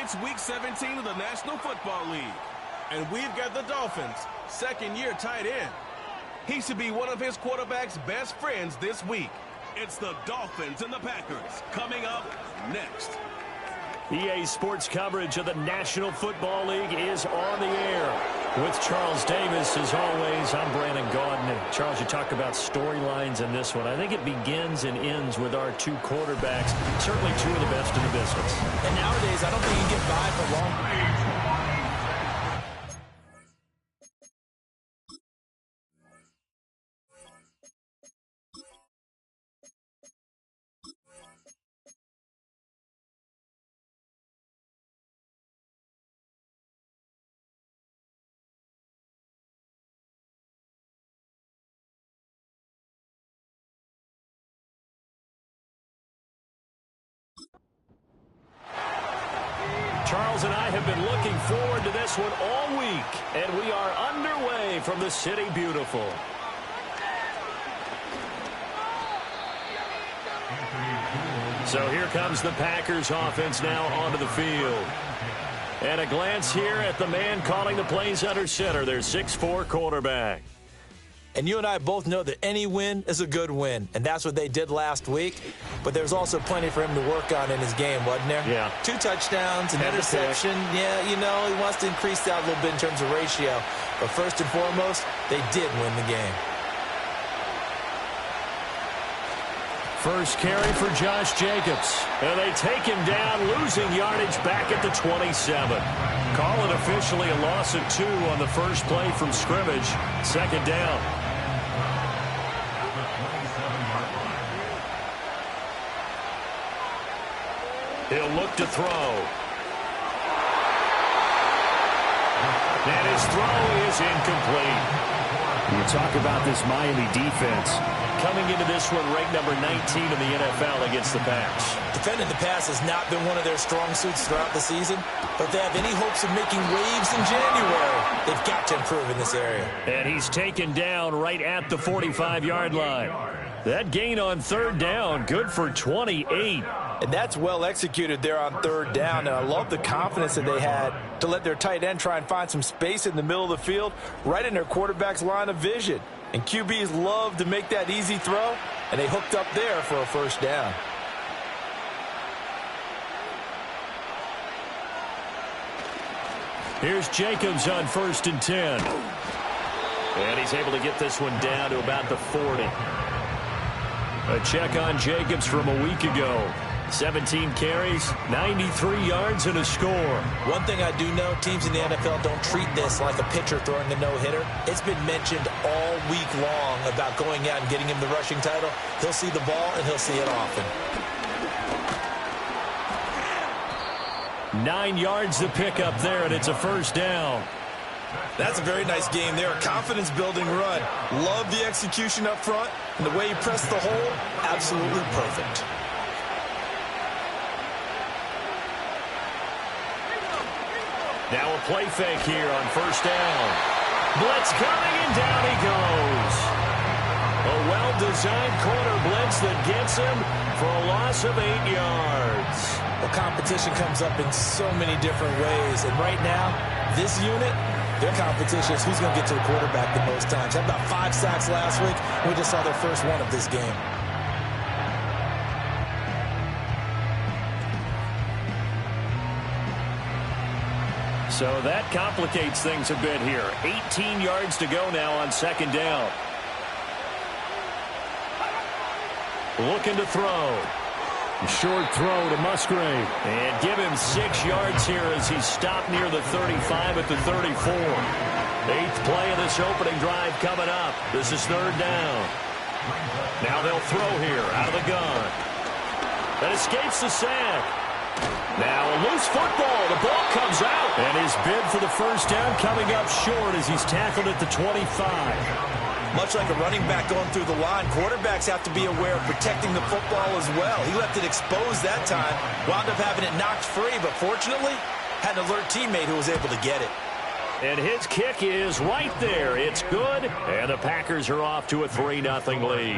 It's Week 17 of the National Football League. And we've got the Dolphins' second-year tight end. He should be one of his quarterback's best friends this week. It's the Dolphins and the Packers coming up next. EA Sports coverage of the National Football League is on the air. With Charles Davis, as always, I'm Brandon Gaudin. Charles, you talk about storylines in this one. I think it begins and ends with our two quarterbacks, certainly two of the best in the business. And nowadays, I don't think you can get by for long. Charles and I have been looking forward to this one all week, and we are underway from the City Beautiful. So here comes the Packers offense now onto the field. And a glance here at the man calling the plays under center, their 6'4" quarterback. And you and I both know that any win is a good win, and that's what they did last week. But there's also plenty for him to work on in his game, wasn't there? Yeah. 2 touchdowns, an interception. Yeah, you know, he wants to increase that a little bit in terms of ratio. But first and foremost, they did win the game. First carry for Josh Jacobs. And they take him down, losing yardage back at the 27. Call it officially a loss of 2 on the first play from scrimmage. Second down. He'll look to throw. And his throw is incomplete. You talk about this Miami defense. Coming into this one ranked number 19 in the NFL against the pass. Defending the pass has not been one of their strong suits throughout the season, but if they have any hopes of making waves in January, they've got to improve in this area. And he's taken down right at the 45-yard line. That gain on third down, good for 28. And that's well executed there on third down. And I love the confidence that they had to let their tight end try and find some space in the middle of the field, right in their quarterback's line of vision. And QBs love to make that easy throw, and they hooked up there for a first down. Here's Jacobs on 1st and 10. And he's able to get this one down to about the 40. A check on Jacobs from a week ago. 17 carries, 93 yards, and a score. One thing I do know, teams in the NFL don't treat this like a pitcher throwing a no-hitter. It's been mentioned all week long about going out and getting him the rushing title. He'll see the ball, and he'll see it often. 9 yards to pick up there, and it's a first down. That's a very nice game there. A confidence-building run. Love the execution up front, and the way he pressed the hole, absolutely perfect. Now a play fake here on first down. Blitz coming, and down he goes. A well-designed corner blitz that gets him for a loss of 8 yards. Well, competition comes up in so many different ways. And right now, this unit, their competition is who's going to get to the quarterback the most times. Had about 5 sacks last week. We just saw their first one of this game. So that complicates things a bit here. 18 yards to go now on second down. Looking to throw. Short throw to Musgrave. And give him 6 yards here as he's stopped near the 35 at the 34. 8th play of this opening drive coming up. This is third down. Now they'll throw here out of the gun. That escapes the sack. Now a loose football. The ball comes out. And his bid for the first down coming up short as he's tackled at the 25. Much like a running back going through the line, quarterbacks have to be aware of protecting the football as well. He left it exposed that time, wound up having it knocked free, but fortunately, had an alert teammate who was able to get it. And his kick is right there. It's good, and the Packers are off to a 3-0 lead.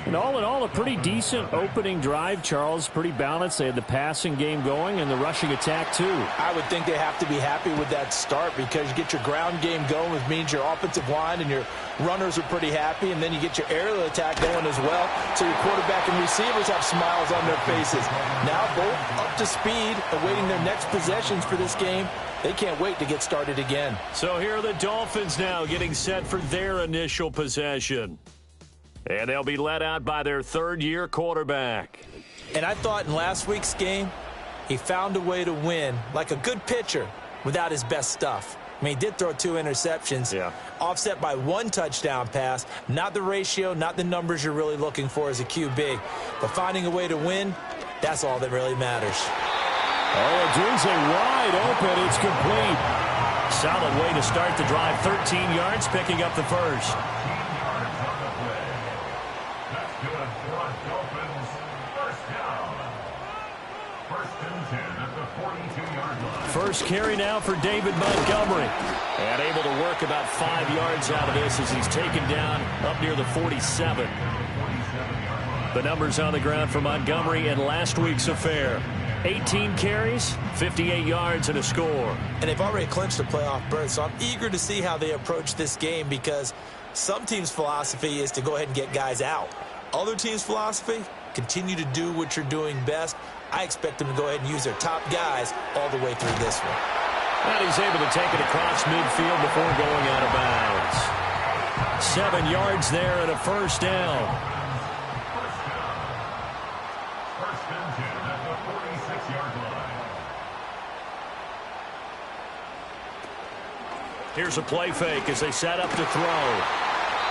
And all in all, a pretty decent opening drive, Charles. Pretty balanced. They had the passing game going and the rushing attack, too. I would think they have to be happy with that start because you get your ground game going, which means your offensive line and your runners are pretty happy, and then you get your aerial attack going as well, so your quarterback and receivers have smiles on their faces. Now both up to speed, awaiting their next possessions for this game. They can't wait to get started again. So here are the Dolphins now getting set for their initial possession. And they'll be led out by their third-year quarterback. And I thought in last week's game, he found a way to win like a good pitcher without his best stuff. I mean, he did throw 2 interceptions, offset by 1 touchdown pass. Not the ratio, not the numbers you're really looking for as a QB. But finding a way to win, that's all that really matters. Oh, Dunze wide open. It's complete. Solid way to start the drive. 13 yards, picking up the first. First carry now for David Montgomery. And able to work about 5 yards out of this as he's taken down up near the 47. The numbers on the ground for Montgomery in last week's affair. 18 carries, 58 yards, and a score. And they've already clinched a playoff berth, so I'm eager to see how they approach this game because some teams' philosophy is to go ahead and get guys out. Other teams' philosophy, continue to do what you're doing best. I expect them to go ahead and use their top guys all the way through this one. And he's able to take it across midfield before going out of bounds. 7 yards there and a first down. Here's a play fake as they set up to throw.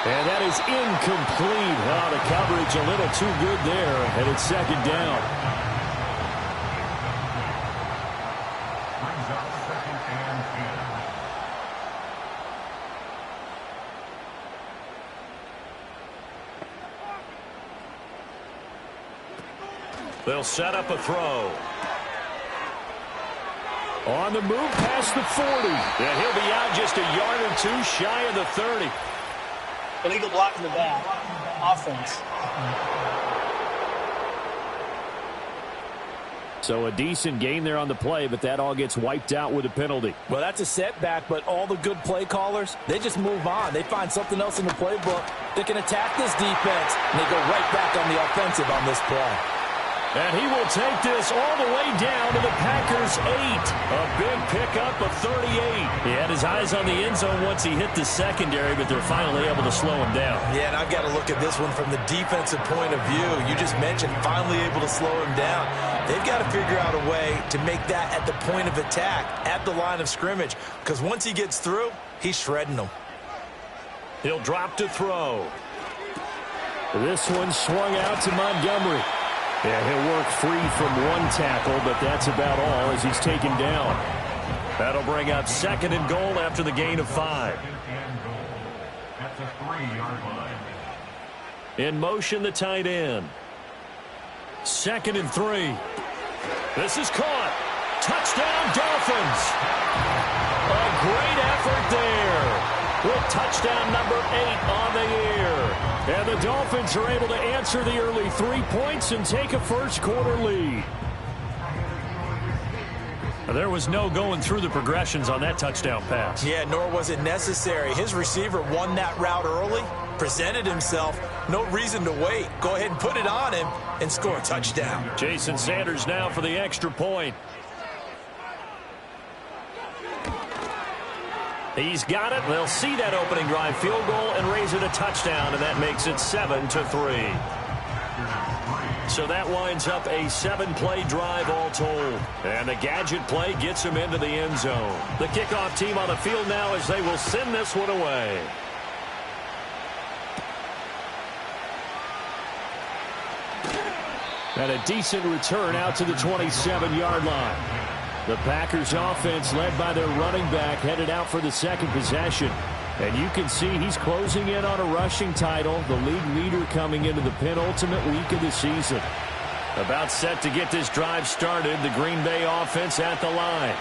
And that is incomplete. Oh, the coverage a little too good there, and it's second down. They'll set up a throw. On the move past the 40. And he'll be out just a yard or 2 shy of the 30. Illegal block in the back. Offense. So a decent gain there on the play, but that all gets wiped out with a penalty. Well, that's a setback, but all the good play callers, they just move on. They find something else in the playbook. They can attack this defense, and they go right back on the offensive on this play. And he will take this all the way down to the Packers' 8. A big pickup of 38. He had his eyes on the end zone once he hit the secondary, but they're finally able to slow him down. Yeah, and I've got to look at this one from the defensive point of view. You just mentioned finally able to slow him down. They've got to figure out a way to make that at the point of attack, at the line of scrimmage, because once he gets through, he's shredding them. He'll drop to throw. This one swung out to Montgomery. Yeah, he'll work free from 1 tackle, but that's about all as he's taken down. That'll bring up 2nd and goal after the gain of 5. That's a 3-yard line. In motion, the tight end. 2nd and 3. This is caught. Touchdown, Dolphins. A great effort there. With touchdown number 8 on the year. And the Dolphins are able to answer the early 3 points and take a first-quarter lead. There was no going through the progressions on that touchdown pass. Yeah, nor was it necessary. His receiver won that route early, presented himself. No reason to wait. Go ahead and put it on him and score a touchdown. Jason Sanders now for the extra point. He's got it. They'll see that opening drive field goal and raise it a touchdown, and that makes it 7-3. So that winds up a 7-play drive all told. And the gadget play gets him into the end zone. The kickoff team on the field now as they will send this one away. And a decent return out to the 27-yard line. The Packers offense led by their running back headed out for the second possession. And you can see he's closing in on a rushing title, the league leader coming into the penultimate week of the season. About set to get this drive started, the Green Bay offense at the line.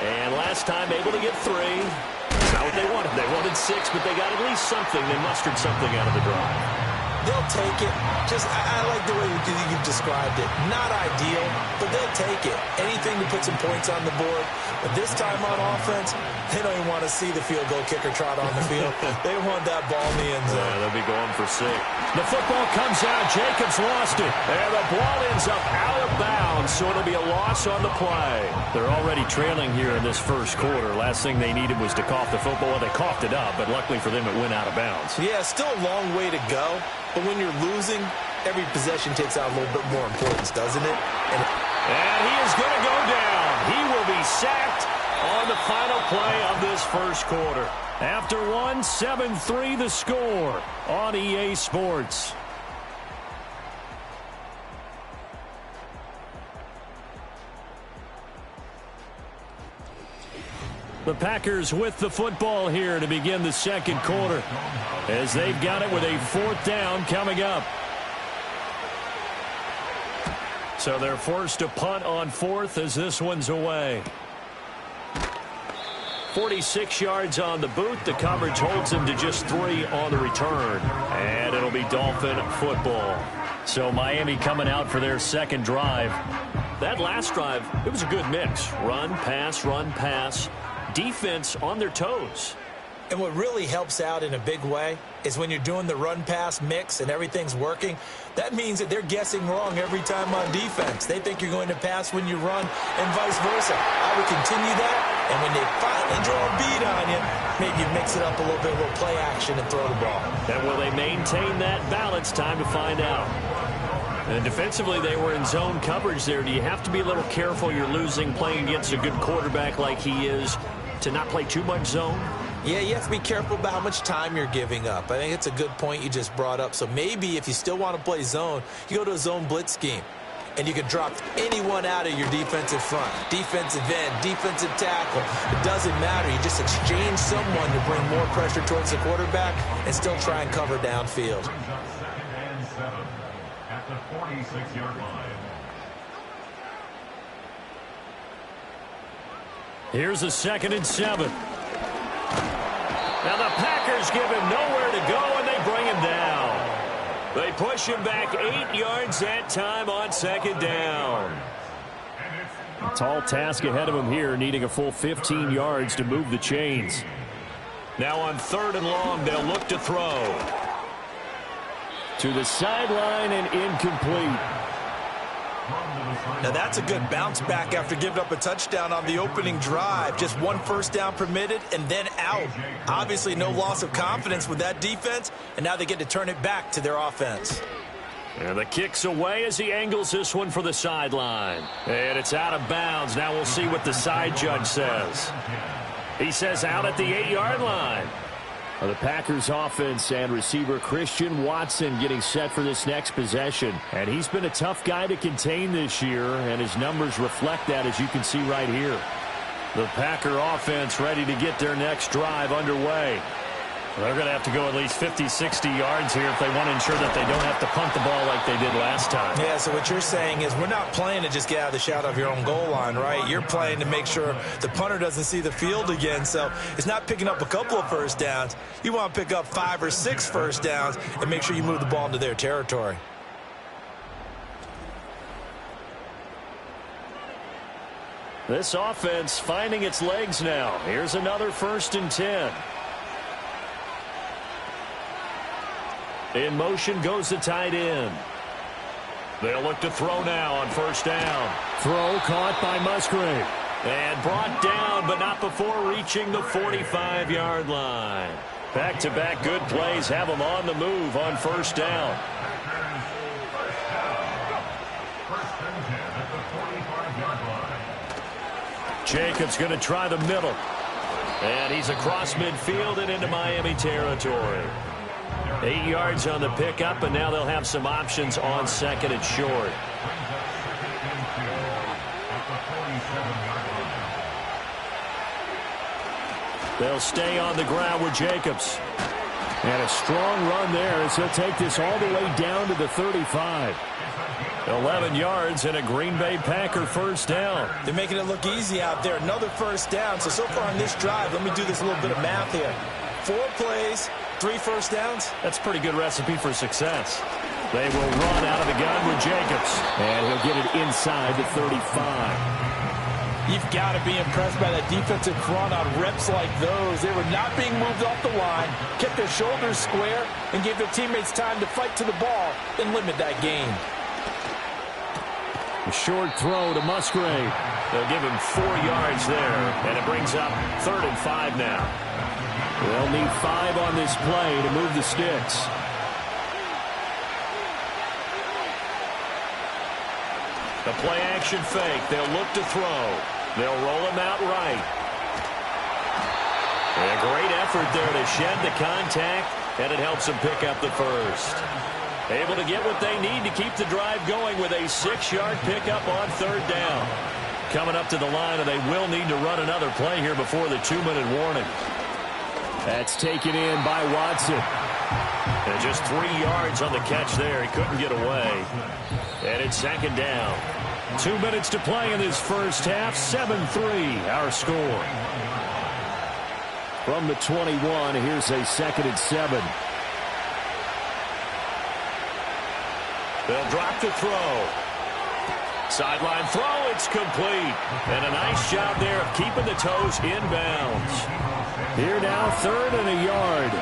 And last time able to get 3. It's not what they wanted. They wanted 6, but they got at least something. They mustered something out of the drive. They'll take it. I like the way you've described it. Not ideal, but they'll take it. Anything to put some points on the board. But this time on offense, they don't even want to see the field goal kicker trot on the field. They want that ball in the end zone. Yeah, they'll be going for 6. The football comes out. Jacobs lost it. And the ball ends up out of bounds, so it'll be a loss on the play. They're already trailing here in this first quarter. Last thing they needed was to cough the football. Well, they coughed it up, but luckily for them, it went out of bounds. Yeah, still a long way to go. But when you're losing, every possession takes on a little bit more importance, doesn't it? And he is going to go down. He will be sacked on the final play of this first quarter. After 7-3 the score on EA Sports. The Packers with the football here to begin the second quarter, as they've got it with a 4th down coming up. So they're forced to punt on 4th as this one's away. 46 yards on the boot. The coverage holds him to just 3 on the return. And it'll be Dolphin football. So Miami coming out for their second drive. That last drive, it was a good mix. Run, pass, run, pass. Defense on their toes. And what really helps out in a big way is when you're doing the run-pass mix and everything's working, that means that they're guessing wrong every time on defense. They think you're going to pass when you run and vice versa. I would continue that, and when they finally draw a beat on you, maybe you mix it up a little bit, a little play action and throw the ball. And will they maintain that balance? Time to find out. And defensively, they were in zone coverage there. Do you have to be a little careful? You're losing playing against a good quarterback like he is to not play too much zone? Yeah, you have to be careful about how much time you're giving up. I think it's a good point you just brought up. So maybe if you still want to play zone, you go to a zone blitz scheme. And you can drop anyone out of your defensive front. Defensive end, defensive tackle. It doesn't matter. You just exchange someone to bring more pressure towards the quarterback and still try and cover downfield. Brings up 2nd and 7 at the 46-yard line. Here's a 2nd and 7. Now the Packers give him nowhere to go, and they bring him down. They push him back 8 yards that time on 2nd down. A tall task ahead of him here, needing a full 15 yards to move the chains. Now on 3rd and long, they'll look to throw. To the sideline and incomplete. Now that's a good bounce back after giving up a touchdown on the opening drive. Just 1 first down permitted and then out. Obviously no loss of confidence with that defense, and now they get to turn it back to their offense. And the kick's away as he angles this one for the sideline. And it's out of bounds. Now we'll see what the side judge says. He says out at the 8-yard line. The Packers offense and receiver Christian Watson getting set for this next possession. And he's been a tough guy to contain this year, and his numbers reflect that, as you can see right here. The Packer offense ready to get their next drive underway. They're going to have to go at least 50, 60 yards here if they want to ensure that they don't have to punt the ball like they did last time. Yeah, so what you're saying is we're not playing to just get out of the shadow of your own goal line, right? You're playing to make sure the punter doesn't see the field again. So it's not picking up a couple of first downs. You want to pick up 5 or 6 first downs and make sure you move the ball into their territory. This offense finding its legs now. Here's another 1st and 10. In motion goes the tight end. They'll look to throw now on 1st down. Throw caught by Musgrave. And brought down, but not before reaching the 45-yard line. Back-to-back good plays have them on the move on 1st down. Jacobs going to try the middle. And he's across midfield and into Miami territory. 8 yards on the pickup, and now they'll have some options on 2nd and short. They'll stay on the ground with Jacobs. And a strong run there as he'll take this all the way down to the 35. 11 yards and a Green Bay Packer first down. They're making it look easy out there. Another first down. So far on this drive, let me do this little bit of math here. 4 plays, 3 first downs. That's a pretty good recipe for success. They will run out of the gun with Jacobs. And he'll get it inside the 35. You've got to be impressed by that defensive front on reps like those. They were not being moved off the line, kept their shoulders square, and gave their teammates time to fight to the ball and limit that gain. A short throw to Musgrave. They'll give him 4 yards there, and it brings up 3rd and 5 now. They'll need 5 on this play to move the sticks. The play action fake. They'll look to throw. They'll roll him out right. And a great effort there to shed the contact, and it helps them pick up the first. Able to get what they need to keep the drive going with a 6-yard pickup on 3rd down. Coming up to the line, and they will need to run another play here before the 2-minute warning. That's taken in by Watson. And just 3 yards on the catch there. He couldn't get away. And it's 2nd down. 2 minutes to play in this first half. 7-3 our score. From the 21, here's a 2nd and 7. They'll drop the throw. Sideline throw, it's complete. And a nice job there of keeping the toes inbounds. Here now, 3rd and a yard.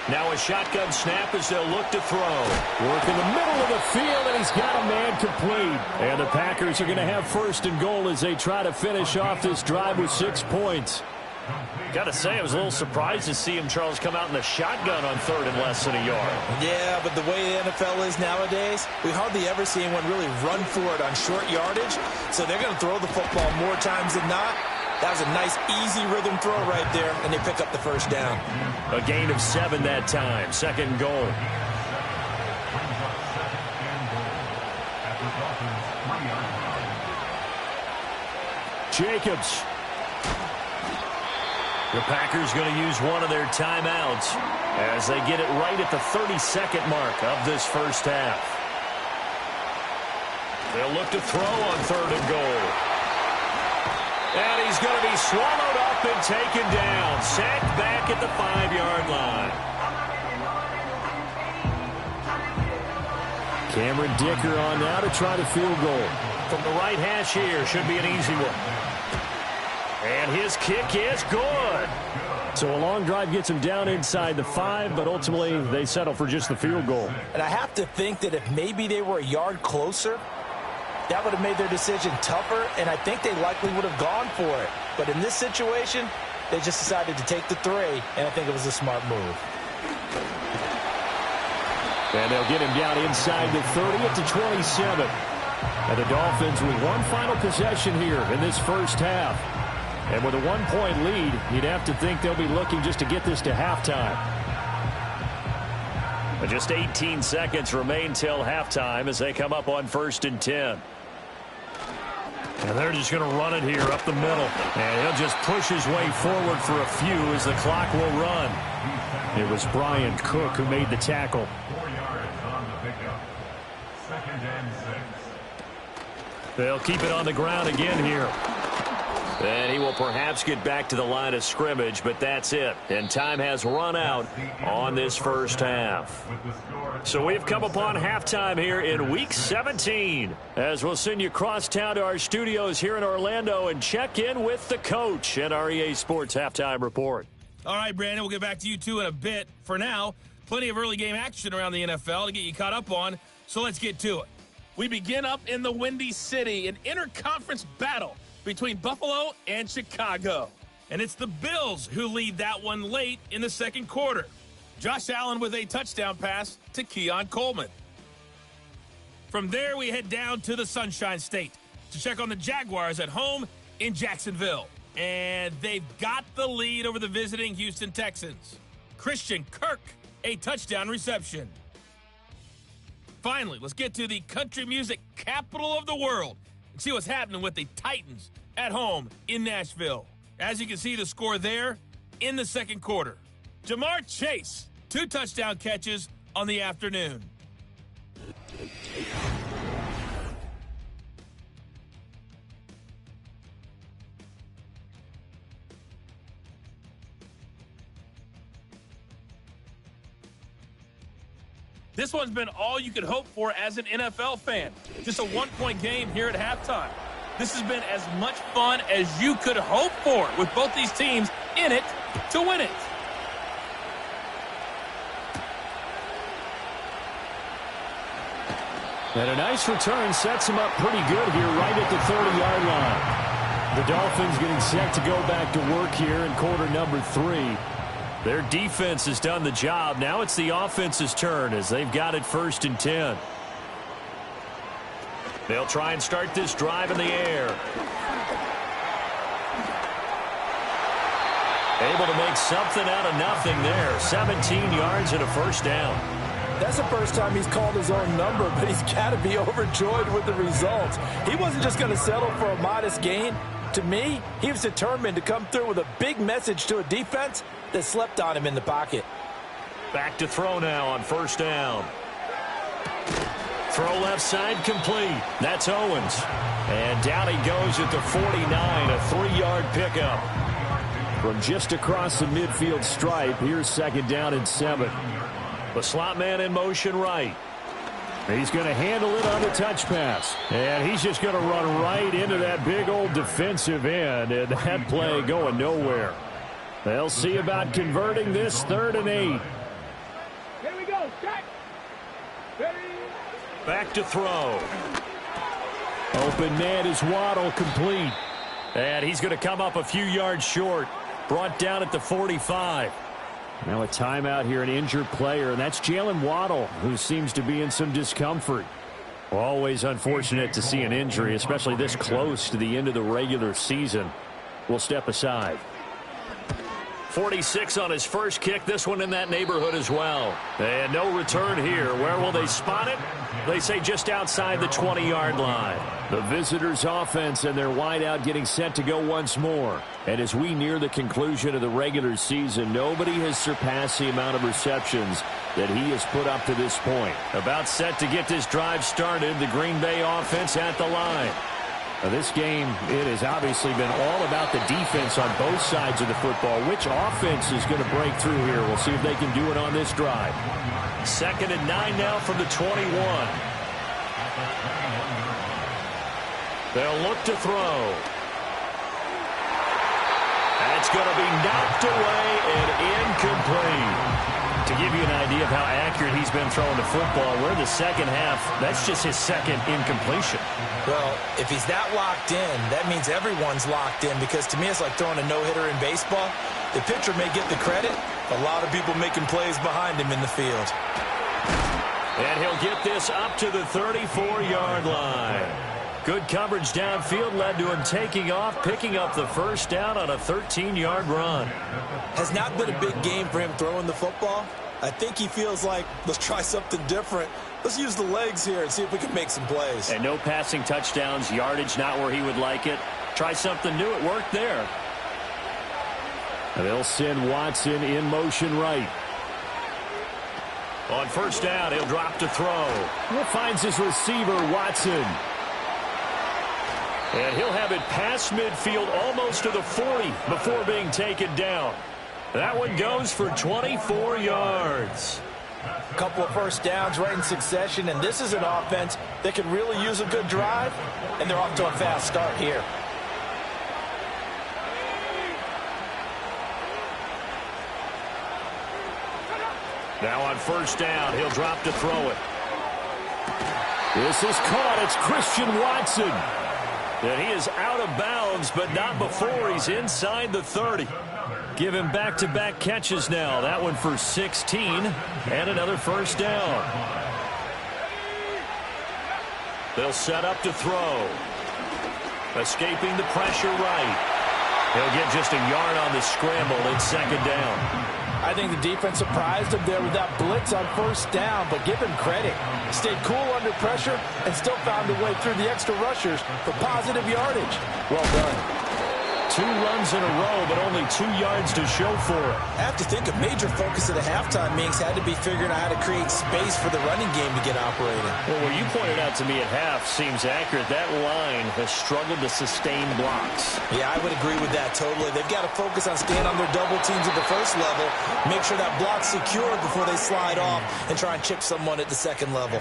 Now a shotgun snap as they'll look to throw. Work in the middle of the field, and he's got a man complete. And the Packers are going to have 1st and goal as they try to finish off this drive with 6 points. Got to say, I was a little surprised to see him, Charles, come out in the shotgun on 3rd and less than a yard. Yeah, but the way the NFL is nowadays, we hardly ever see anyone really run for it on short yardage. So they're going to throw the football more times than not. That was a nice, easy rhythm throw right there, and they pick up the first down. A gain of 7 that time. 2nd goal. Jacobs. The Packers going to use one of their timeouts as they get it right at the 32nd mark of this first half. They'll look to throw on 3rd and goal. And he's going to be swallowed up and taken down. Sacked back at the 5-yard line. Cameron Dicker on now to try the field goal. From the right hash here, should be an easy one. And his kick is good. So a long drive gets him down inside the 5, but ultimately they settle for just the field goal. And I have to think that if maybe they were a yard closer, that would have made their decision tougher, and I think they likely would have gone for it. But in this situation, they just decided to take the 3, and I think it was a smart move. And they'll get him down inside the 30 at the 27. And the Dolphins with one final possession here in this first half. And with a 1-point lead, you'd have to think they'll be looking just to get this to halftime. But just 18 seconds remain till halftime as they come up on 1st and 10. And they're just going to run it here up the middle. And he'll just push his way forward for a few as the clock will run. It was Brian Cook who made the tackle. 4 yards on the pickup. 2nd and 6. They'll keep it on the ground again here. And he will perhaps get back to the line of scrimmage, but that's it. And time has run out on this first half. So we've come upon halftime here in Week 17. As we'll send you across town to our studios here in Orlando and check in with the coach at our EA Sports Halftime Report. All right, Brandon, we'll get back to you two in a bit. For now, plenty of early game action around the NFL to get you caught up on, so let's get to it. We begin up in the Windy City, an interconference battle between Buffalo and Chicago. And it's the Bills who lead that one late in the second quarter. Josh Allen with a touchdown pass to Keon Coleman. From there, we head down to the Sunshine State to check on the Jaguars at home in Jacksonville. And they've got the lead over the visiting Houston Texans. Christian Kirk, a touchdown reception. Finally, let's get to the country music capital of the world and see what's happening with the Titans at home in Nashville. As you can see, the score there in the second quarter. Jamar Chase, 2 touchdown catches on the afternoon. This one's been all you could hope for as an NFL fan. Just a 1-point game here at halftime. This has been as much fun as you could hope for with both these teams in it to win it. And a nice return sets him up pretty good here right at the 30-yard line. The Dolphins getting set to go back to work here in quarter number 3. Their defense has done the job. Now it's the offense's turn as they've got it 1st and 10. They'll try and start this drive in the air. Able to make something out of nothing there. 17 yards and a first down. That's the first time he's called his own number, but he's got to be overjoyed with the results. He wasn't just going to settle for a modest gain. To me, he was determined to come through with a big message to a defense that slept on him in the pocket. Back to throw now on 1st down. Throw left side complete. That's Owens. And down he goes at the 49, a 3-yard pickup. From just across the midfield stripe, here's 2nd down and 7. The slot man in motion right. He's going to handle it on the touch pass. And he's just going to run right into that big old defensive end. And that play going nowhere. They'll see about converting this 3rd and 8. Here we go. Check. Ready. Back to throw. Open man is Waddle, complete. And he's going to come up a few yards short. Brought down at the 45. Now a timeout here, an injured player, and that's Jalen Waddle, who seems to be in some discomfort. Always unfortunate to see an injury, especially this close to the end of the regular season. We'll step aside. 46 on his first kick. This one in that neighborhood as well. And no return here. Where will they spot it? They say just outside the 20-yard line. The visitors' offense and their wideout getting set to go once more. And as we near the conclusion of the regular season, nobody has surpassed the amount of receptions that he has put up to this point. About set to get this drive started. The Green Bay offense at the line. Now this game, it has obviously been all about the defense on both sides of the football. Which offense is going to break through here? We'll see if they can do it on this drive. 2nd and 9 now from the 21. They'll look to throw. That's going to be knocked away and incomplete. To give you an idea of how accurate he's been throwing the football, we're in the second half. That's just his 2nd incompletion. Well, if he's that locked in, that means everyone's locked in, because to me it's like throwing a no-hitter in baseball. The pitcher may get the credit, a lot of people making plays behind him in the field. And he'll get this up to the 34-yard line. Good coverage downfield led to him taking off, picking up the 1st down on a 13-yard run. Has not been a big game for him throwing the football. I think he feels like, let's try something different. Let's use the legs here and see if we can make some plays. And no passing touchdowns, yardage not where he would like it. Try something new. It worked there. And they'll send Watson in motion right. On 1st down, he'll drop to throw. He finds his receiver, Watson. And he'll have it past midfield almost to the 40 before being taken down. That one goes for 24 yards. A couple of 1st downs right in succession, and this is an offense that can really use a good drive, and they're off to a fast start here. Now on 1st down, he'll drop to throw it. This is caught. It's Christian Watson. And he is out of bounds, but not before he's inside the 30. Give him back-to-back catches now. That one for 16 and another 1st down. They'll set up to throw. Escaping the pressure right. He'll get just a yard on the scramble. It's 2nd down. I think the defense surprised him there with that blitz on first down, but give him credit. Stayed cool under pressure and still found a way through the extra rushers for positive yardage. Well done. 2 runs in a row, but only 2 yards to show for it. I have to think a major focus at the halftime meetings had to be figuring out how to create space for the running game to get operating. Well, what you pointed out to me at half seems accurate. That line has struggled to sustain blocks. Yeah, I would agree with that totally. They've got to focus on staying on their double teams at the first level, make sure that block's secure before they slide off and try and chip someone at the second level.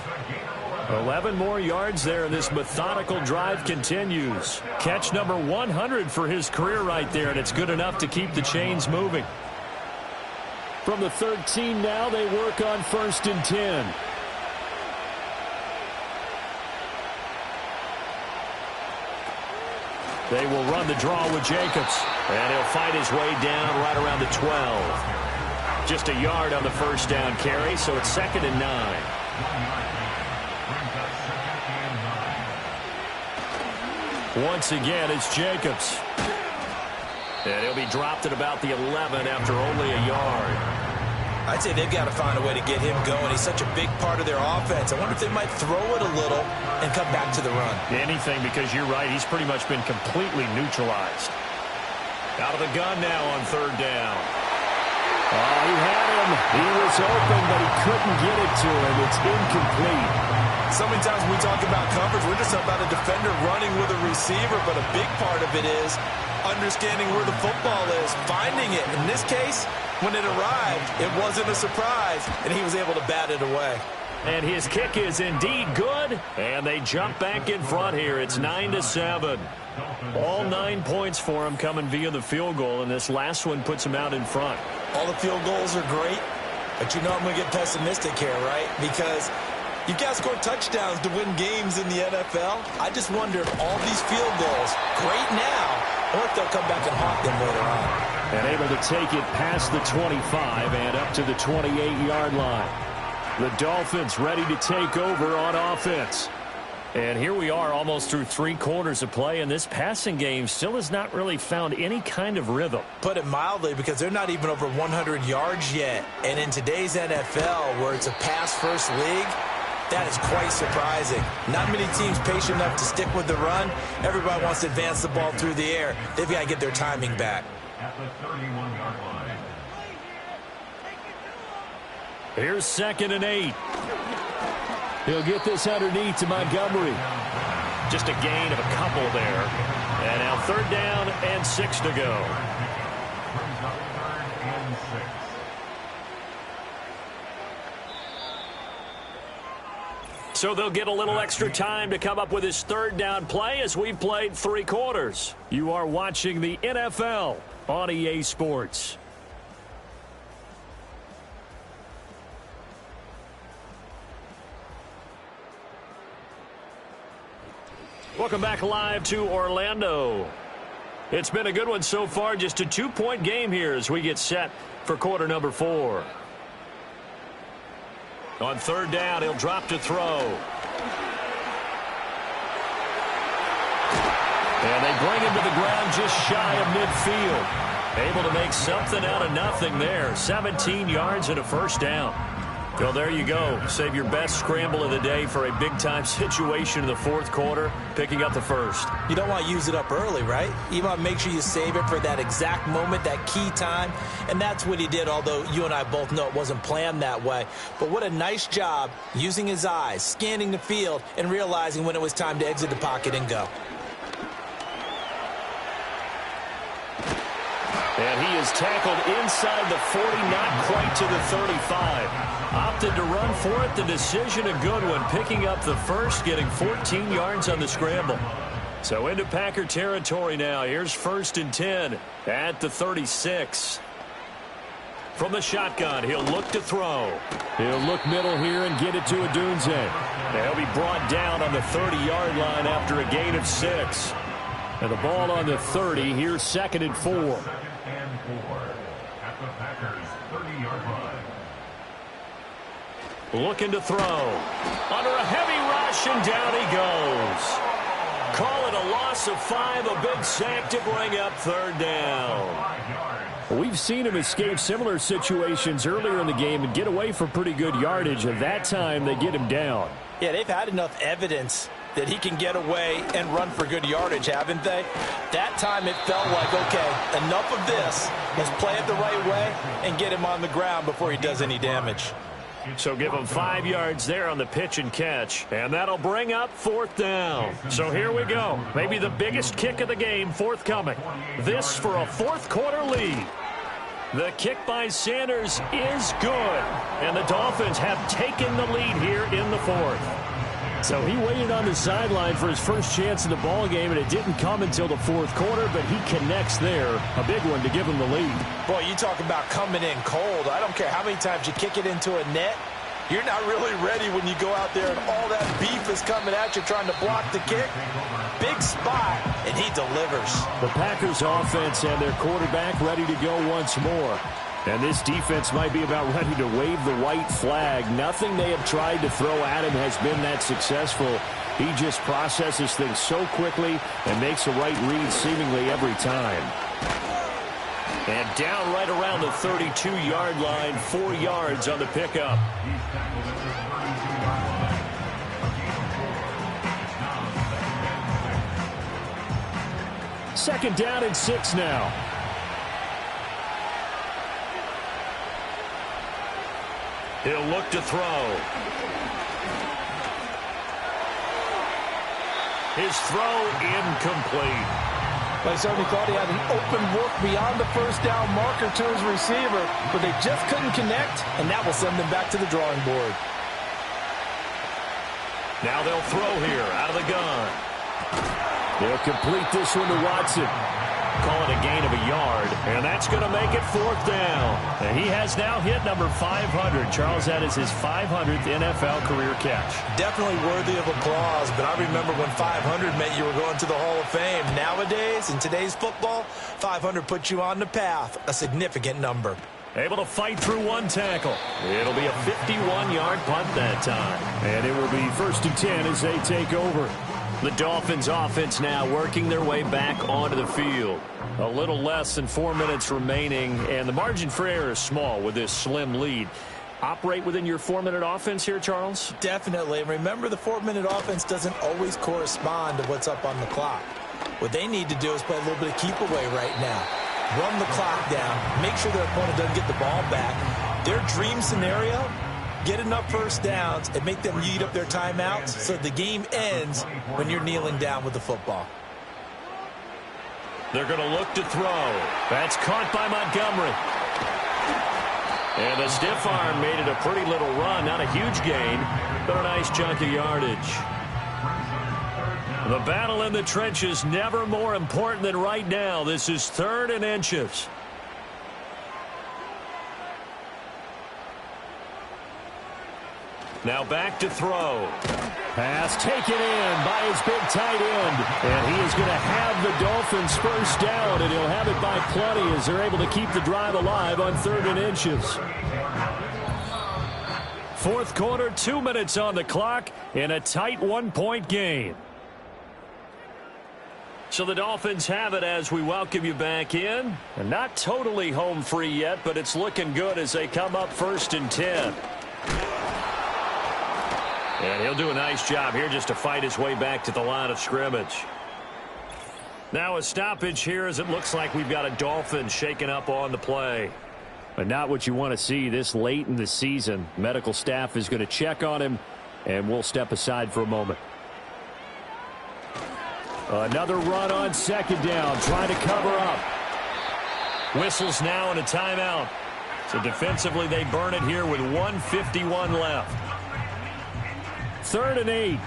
11 more yards there, and this methodical drive continues. Catch number 100 for his career right there, and it's good enough to keep the chains moving. From the 13 now, they work on 1st and 10. They will run the draw with Jacobs, and he'll fight his way down right around the 12. Just a yard on the first down carry, so it's 2nd and 9. Once again, it's Jacobs. And he'll be dropped at about the 11 after only a yard. I'd say they've got to find a way to get him going. He's such a big part of their offense. I wonder if they might throw it a little and come back to the run. Anything, because you're right. He's pretty much been completely neutralized. Out of the gun now on 3rd down. Oh, he had him. He was open, but he couldn't get it to him. It's incomplete. So many times when we talk about coverage, we're just about a defender running with a receiver, but a big part of it is understanding where the football is, finding it. In this case, when it arrived, it wasn't a surprise, and he was able to bat it away. And his kick is indeed good, and they jump back in front here. It's 9-7. All 9 points for him coming via the field goal, and this last one puts him out in front. All the field goals are great, but you know I'm going to get pessimistic here, right? Because you've got to score touchdowns to win games in the NFL. I just wonder if all these field goals, great now, or if they'll come back and haunt them later on. And able to take it past the 25 and up to the 28-yard line. The Dolphins ready to take over on offense. And here we are almost through 3 quarters of play, and this passing game still has not really found any kind of rhythm. Put it mildly, because they're not even over 100 yards yet. And in today's NFL, where it's a pass-first league, that is quite surprising. Not many teams patient enough to stick with the run. Everybody wants to advance the ball through the air. They've got to get their timing back. At the 31-yard line. Here's 2nd and 8. He'll get this underneath to Montgomery. Just a gain of a couple there. And now 3rd down and 6 to go. Brings up 3rd and 6. So they'll get a little extra time to come up with his 3rd down play as we've played 3 quarters. You are watching the NFL on EA Sports. Welcome back live to Orlando. It's been a good one so far. Just a 2-point game here as we get set for quarter number 4. On 3rd down, he'll drop to throw. And they bring him to the ground just shy of midfield. Able to make something out of nothing there. 17 yards and a 1st down. Well, there you go. Save your best scramble of the day for a big-time situation in the 4th quarter, picking up the 1st. You don't want to use it up early, right? You want to make sure you save it for that exact moment, that key time. And that's what he did, although you and I both know it wasn't planned that way. But what a nice job using his eyes, scanning the field, and realizing when it was time to exit the pocket and go. And he is tackled inside the 40, not quite to the 35. Opted to run for it. The decision a good one. Picking up the 1st, getting 14 yards on the scramble. So into Packer territory now. Here's 1st and 10 at the 36. From the shotgun, he'll look to throw. He'll look middle here and get it to Odunze. He'll be brought down on the 30-yard line after a gain of 6. And the ball on the 30. Here's 2nd and 4. 2nd and 4 at the Packers' 30-yard line. Looking to throw. Under a heavy rush, and down he goes. Call it a loss of 5, a big sack to bring up 3rd down. 5 yards. We've seen him escape similar situations earlier in the game and get away for pretty good yardage, and that time they get him down. Yeah, they've had enough evidence that he can get away and run for good yardage, haven't they? That time it felt like, okay, enough of this. Let's play it the right way and get him on the ground before he does any damage. So give him 5 yards there on the pitch and catch, and that'll bring up 4th down. So here we go. Maybe the biggest kick of the game forthcoming. This for a 4th quarter lead. The kick by Sanders is good, and the Dolphins have taken the lead here in the 4th. So he waited on the sideline for his first chance in the ball game, and it didn't come until the 4th quarter, but he connects there. A big one to give him the lead. Boy, you talk about coming in cold. I don't care how many times you kick it into a net. You're not really ready when you go out there and all that beef is coming at you trying to block the kick. Big spot, and he delivers. The Packers offense and their quarterback ready to go once more. And this defense might be about ready to wave the white flag. Nothing they have tried to throw at him has been that successful. He just processes things so quickly and makes the right read seemingly every time. And down right around the 32-yard line, 4 yards on the pickup. Second down and 6 now. He'll look to throw. His throw incomplete. But he certainly thought he had an open look beyond the first down marker to his receiver, but they just couldn't connect, and that will send them back to the drawing board. Now they'll throw here out of the gun. They'll complete this one to Watson. Call it a gain of a yard, and that's going to make it 4th down. And he has now hit number 500. Charles, that is his 500th NFL career catch. Definitely worthy of applause, but I remember when 500 meant you were going to the Hall of Fame. Nowadays, in today's football, 500 puts you on the path, a significant number. Able to fight through one tackle. It'll be a 51-yard punt that time. And it will be 1st and 10 as they take over. The Dolphins offense now working their way back onto the field. A little less than 4 minutes remaining, and the margin for error is small with this slim lead. Operate within your 4-minute offense here, Charles? Definitely. And remember, the 4-minute offense doesn't always correspond to what's up on the clock. What they need to do is play a little bit of keep away right now. Run the clock down. Make sure their opponent doesn't get the ball back. Their dream scenario, get enough first downs and make them eat up their timeouts so the game ends when you're kneeling down with the football. They're going to look to throw. That's caught by Montgomery. And the stiff arm made it a pretty little run. Not a huge gain, but a nice chunk of yardage. The battle in the trenches never more important than right now. This is 3rd and inches. Now back to throw. Pass taken in by his big tight end. And he is going to have the Dolphins first down, and he'll have it by plenty as they're able to keep the drive alive on 3rd and inches. 4th quarter, 2 minutes on the clock in a tight 1-point game. So the Dolphins have it as we welcome you back in. And not totally home free yet, but it's looking good as they come up 1st and 10. And he'll do a nice job here just to fight his way back to the line of scrimmage. Now a stoppage here as it looks like we've got a Dolphin shaking up on the play. But not what you want to see this late in the season. Medical staff is going to check on him, and we'll step aside for a moment. Another run on 2nd down, trying to cover up. Whistles now and a timeout. So defensively they burn it here with 1:51 left. 3rd and 8.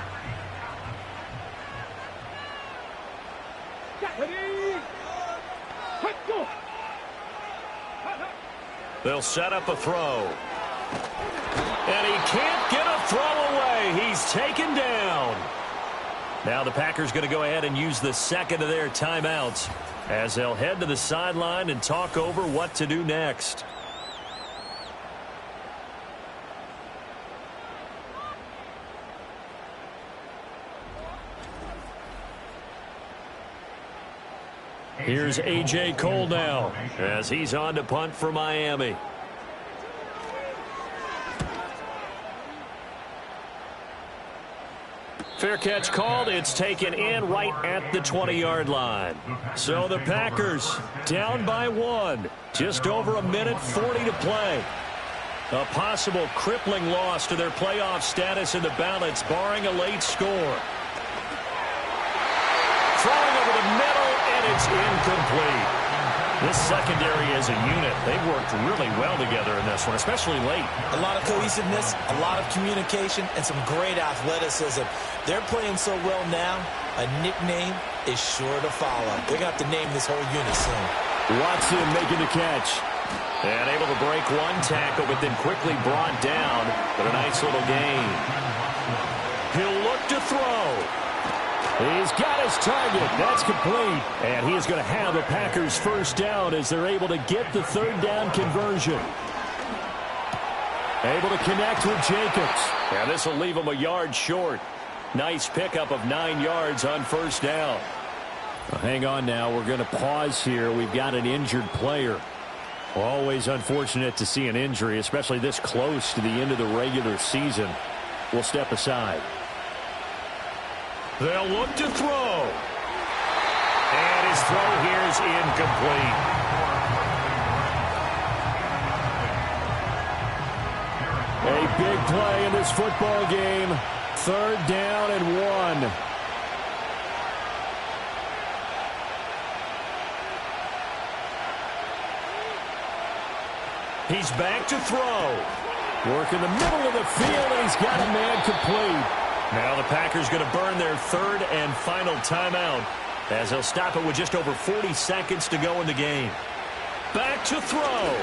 They'll set up a throw. And he can't get a throw away. He's taken down. Now the Packers going to go ahead and use the 2nd of their timeouts as they'll head to the sideline and talk over what to do next. Here's A.J. Cole now as he's on to punt for Miami. Fair catch called. It's taken in right at the 20-yard line. So the Packers down by 1. Just over 1:40 to play. A possible crippling loss to their playoff status in the balance, barring a late score. Throwing over the middle, and it's incomplete. This secondary as a unit, they've worked really well together in this one, especially late. A lot of cohesiveness, a lot of communication, and some great athleticism. They're playing so well now, a nickname is sure to follow. They're going to have to name this whole unit soon. Watson making the catch. And able to break one tackle, but then quickly brought down. But a nice little gain. He'll look to throw. He's got his target. That's complete. And he is going to have a Packers first down as they're able to get the third down conversion. Able to connect with Jacobs. And this will leave him a yard short. Nice pickup of 9 yards on first down. Well, hang on now. We're going to pause here. We've got an injured player. Always unfortunate to see an injury, especially this close to the end of the regular season. We'll step aside. They'll look to throw. And his throw here is incomplete. A big play in this football game. 3rd down and 1. He's back to throw. Work in the middle of the field, and he's got a man complete. Now the Packers going to burn their 3rd and final timeout as they'll stop it with just over 40 seconds to go in the game. Back to throw.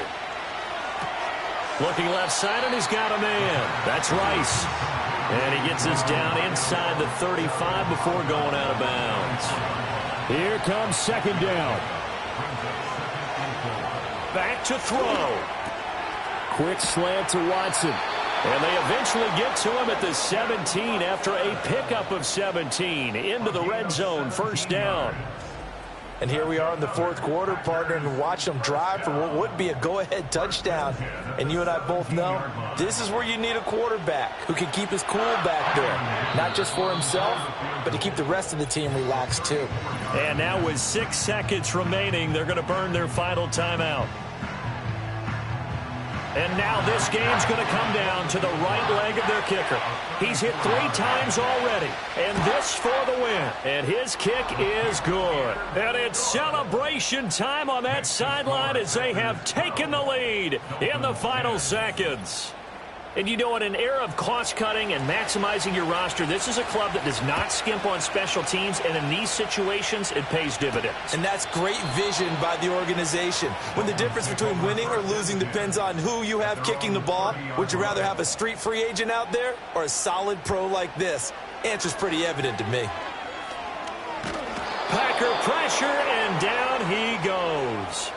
Looking left side, and he's got a man. That's Rice. And he gets us down inside the 35 before going out of bounds. Here comes 2nd down. Back to throw. Quick slant to Watson. And they eventually get to him at the 17 after a pickup of 17. Into the red zone, 1st down. And here we are in the 4th quarter, partner, and watch them drive for what would be a go-ahead touchdown. And you and I both know this is where you need a quarterback who can keep his cool back there. Not just for himself, but to keep the rest of the team relaxed too. And now with 6 seconds remaining, they're going to burn their final timeout. And now this game's going to come down to the right leg of their kicker. He's hit 3 times already, and this for the win. And his kick is good. And it's celebration time on that sideline as they have taken the lead in the final seconds. And you know, in an era of cost-cutting and maximizing your roster, this is a club that does not skimp on special teams, and in these situations, it pays dividends. And that's great vision by the organization. When the difference between winning or losing depends on who you have kicking the ball, would you rather have a street free agent out there or a solid pro like this? Answer's pretty evident to me. Packer pressure, and down he goes.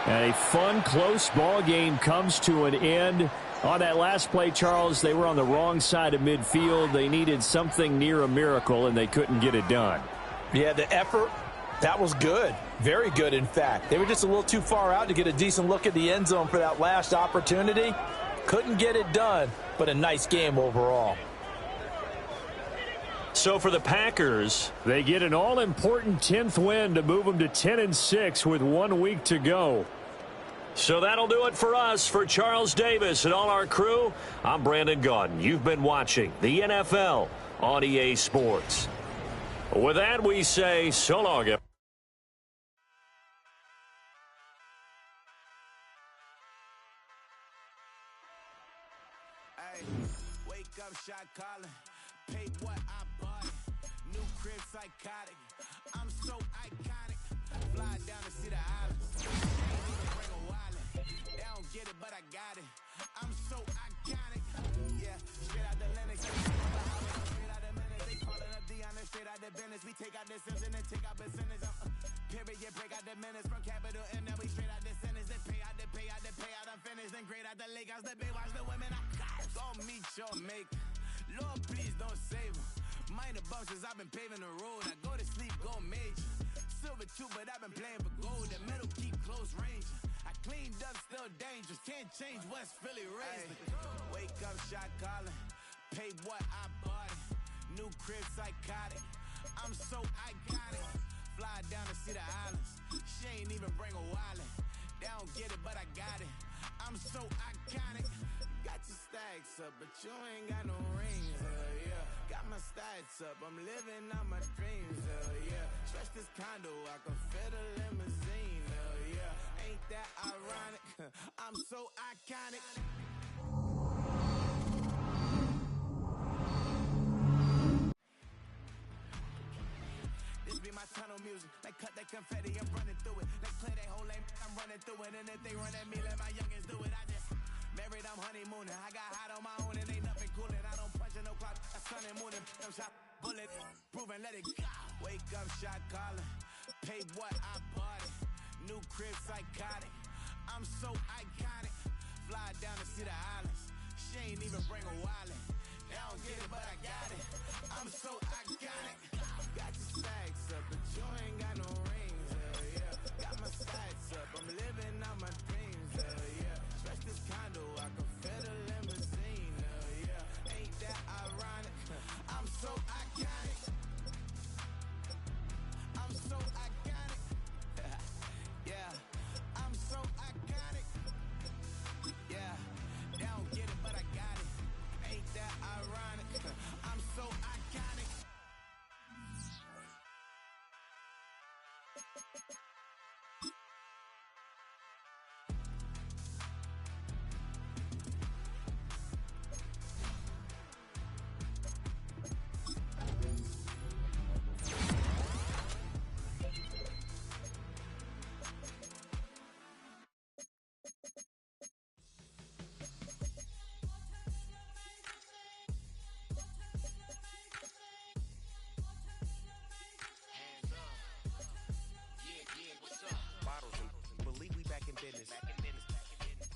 And a fun, close ball game comes to an end. On that last play, Charles, they were on the wrong side of midfield. They needed something near a miracle, and they couldn't get it done. Yeah, the effort, that was good. Very good, in fact. They were just a little too far out to get a decent look at the end zone for that last opportunity. Couldn't get it done, but a nice game overall. So for the Packers, they get an all-important 10th win to move them to 10-6 with 1 week to go. So that'll do it for us. For Charles Davis and all our crew, I'm Brandon Gaudin. You've been watching the NFL on EA Sports. With that, we say so long. Hey, wake up, shot calling. Pay what I bought it. New crib psychotic. I'm so iconic. Fly down to see the islands. Bring a wallet. They don't get it, but I got it. I'm so iconic. Yeah, straight out the Lennox. Straight out the minutes. They calling up Dion. Straight out the business. We take out the Sims and then take out percentage. Period, break out the minutes from capital and then we straight out the sentence. They pay out, they pay out, they pay out. I'm finished. Then grade out the Lakers. The Bay watch the women. I gon' meet your mate. Lord, please don't save him. Minor bumps as I've been paving the road. I go to sleep, go major. silver too, but I've been playing for gold. That metal keep close range. I cleaned up, still dangerous. Can't change West Philly raised. Wake up, shot calling. Pay what I bought it. New crib, psychotic. I'm so iconic. Fly down to see the islands. She ain't even bring a wallet. They don't get it, but I got it. I'm so iconic. Got your stacks up, but you ain't got no rings, yeah. Got my stats up, I'm living out my dreams, yeah. Stretch this condo, I can fit a limousine, yeah. Ain't that ironic? I'm so iconic. This be my tunnel music. They cut that confetti, I'm running through it. They clear that whole lane, I'm running through it. And if they run at me, let my youngins do it. I just married, I'm honeymooning. I got hot on my own and ain't nothing coolin'. I don't punch in no clock, I sun and moonin'. I'm shot, bullet, proven, let it go. Wake up, shot calling. Pay what I bought it. New crib, psychotic. I'm so iconic. Fly down to see the islands. She ain't even bring a wallet. They don't get it, but I got it. I'm so iconic. Got your stacks up, but you ain't got no rings, yeah. Got my stats up, I'm living out my dreams, yeah. Stretch this condo, I can fit a limousine, yeah. Ain't that ironic? I'm so iconic. I'm so iconic. Yeah, I'm so iconic. Yeah, they don't get it, but I got it. Ain't that ironic? I'm so iconic.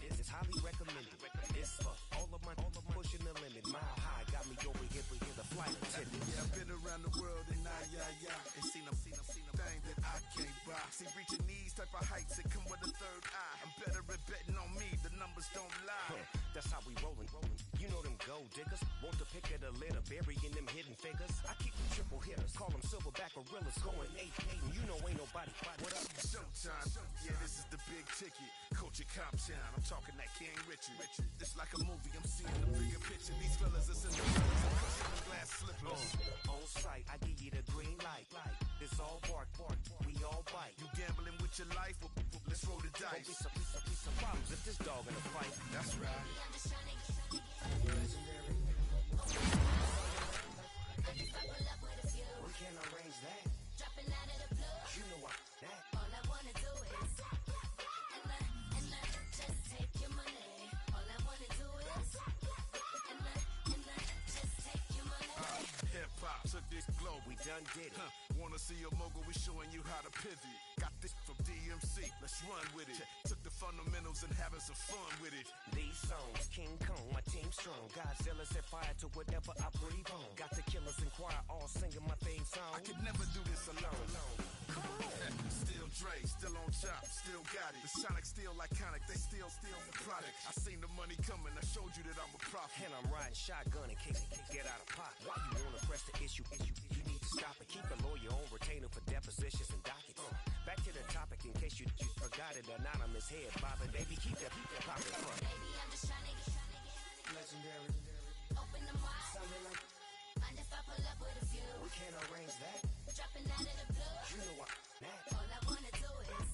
This is highly recommended. This for all of my pushing the limit. Mile high got me over here for the flight attendant. Yeah, I've been around the world and and seen them thing that I can't buy. See, reaching these type of heights that come with a third eye. I'm better at betting on me. The numbers don't lie. That's how we rollin'. You know them gold diggers. Want to pick at a litter, burying them hidden figures. I keep them triple hitters. Call them silverback gorillas. Going 8-8, and you know ain't nobody. What up? Showtime. Yeah, this is the big ticket. Culture Cop Town. I'm talking that King Richard. It's like a movie. I'm seeing the bigger picture. These fellas are Cinderellas. I'm pushing glass slippers. On sight, I give you the green light. It's all bark. We all bite. You gambling with your life? Well, let's roll the dice. Be some problems if this dog in a fight. That's right. I'm just trying to legendary. We can't arrange that. Dropping out of the blue. You know what? That. All I wanna do is and I just take your money. All I wanna do is and I just take your money. Hip hop took this globe. We done did it. Wanna see a mogul? We showing you how to pivot. Got this from DMC. Let's run with it. Took the fundamentals and having some fun with it. These songs, King Kong, my team strong. Godzilla set fire to whatever I breathe on. Got the killers in choir all singing my theme song. I could never do this alone. Still Dre, still on top, still got it. The Sonic still iconic, they still the product. I seen the money coming, I showed you that I'm a prophet. And I'm riding shotgun in case it get out of pocket. Why you wanna press the issue? You need to stop it. Keep a lawyer on retainer for depositions and dockets. Back to the topic in case you forgot it. Anonymous head bobbing, baby, keep that popping front. Baby, I'm just trying to get Legendary. open the wide. Something like Mind if I pull up with a few? we can't arrange that. Dropping out of the blue. You know what? That. All I wanna do is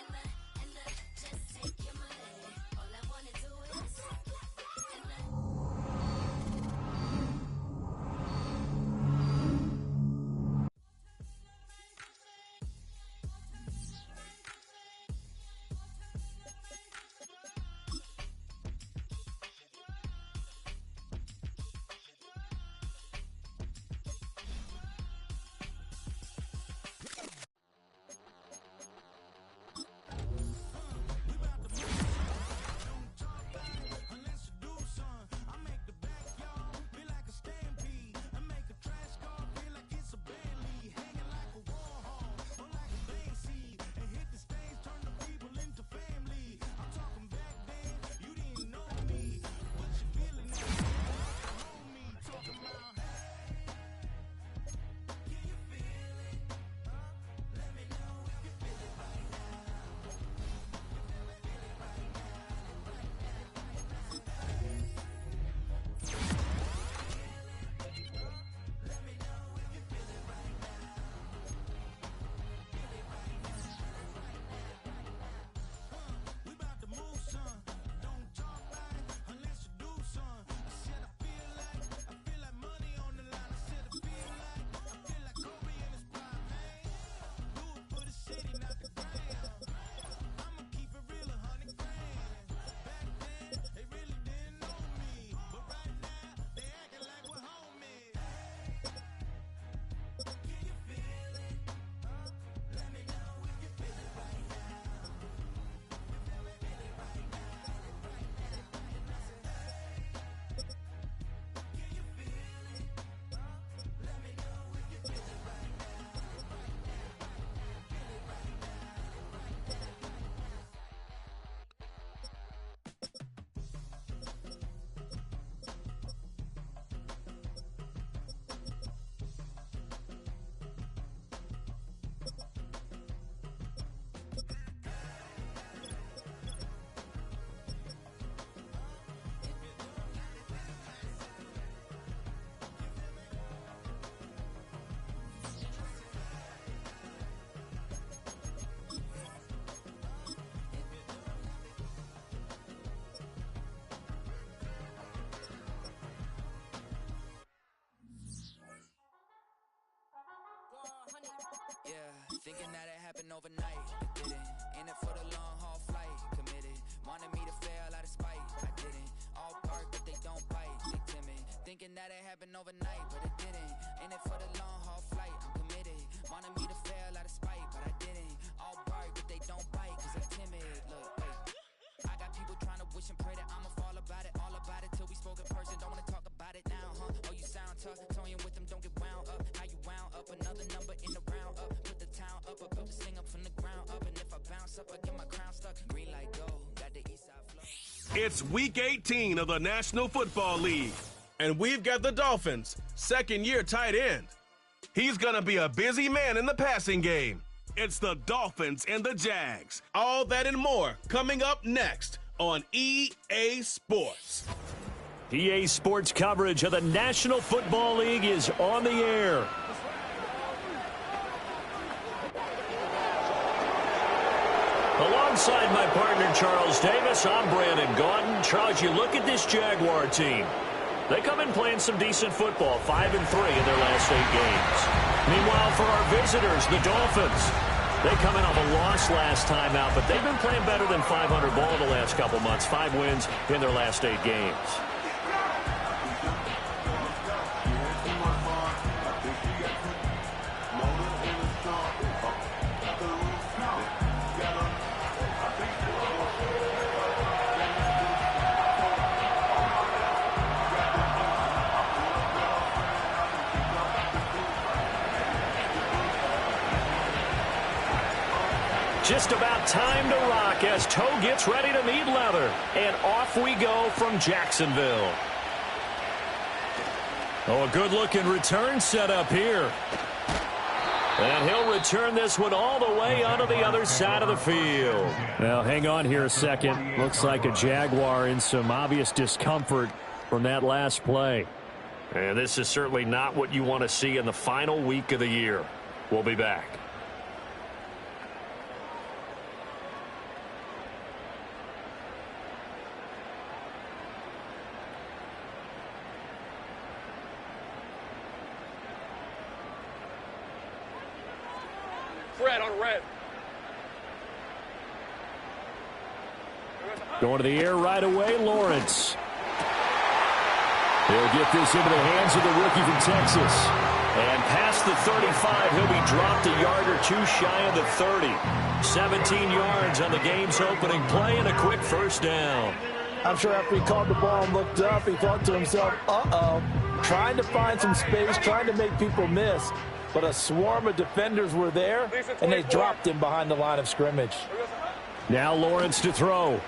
and I just take your money. All I wanna do is Thinking that it happened overnight, it didn't. In it for the long haul flight, committed. Wanted me to fail out of spite, I didn't. All bark but they don't bite, they timid. Thinking that it happened overnight, but it didn't. In it for the long haul flight, I'm committed. Wanted me to fail out of spite, but I didn't. All bark but they don't bite, cause I'm timid. Look, wait. I got people trying to wish and pray that I'ma fall about it, all about it till we spoke in person. Don't wanna talk about it now, huh? Oh, you sound tough, toying with them, don't get wound up. How you wound up? Another number in the round up. Put the town up, I built this thing up from the ground up. And if I bounce up, I get my crown stuck. Green light go, got the east side flow. It's week 18 of the National Football League, and we've got the Dolphins' second-year tight end. He's gonna be a busy man in the passing game. It's the Dolphins and the Jags. All that and more coming up next on EA Sports. EA Sports coverage of the National Football League is on the air. Alongside my partner, Charles Davis, I'm Brandon Gaudin. Charles, you look at this Jaguar team. They come in playing some decent football, 5-3 in their last 8 games. Meanwhile, for our visitors, the Dolphins, they come in off a loss last time out, but they've been playing better than 500 ball the last couple months. 5 wins in their last 8 games. Just about time to rock as Toe gets ready to meet leather. And off we go from Jacksonville. Oh, a good-looking return set up here. And he'll return this one all the way onto the other side of the field. Now, hang on here a second. Looks like a Jaguar in some obvious discomfort from that last play. And this is certainly not what you want to see in the final week of the year. We'll be back. Red on red. Going to the air right away, Lawrence. He'll get this into the hands of the rookie from Texas. And past the 35, he'll be dropped a yard or two shy of the 30. 17 yards on the game's opening play and a quick first down. I'm sure after he caught the ball and looked up, he thought to himself, uh-oh, trying to find some space, trying to make people miss. But a swarm of defenders were there, and they dropped him behind the line of scrimmage. Now Lawrence to throw.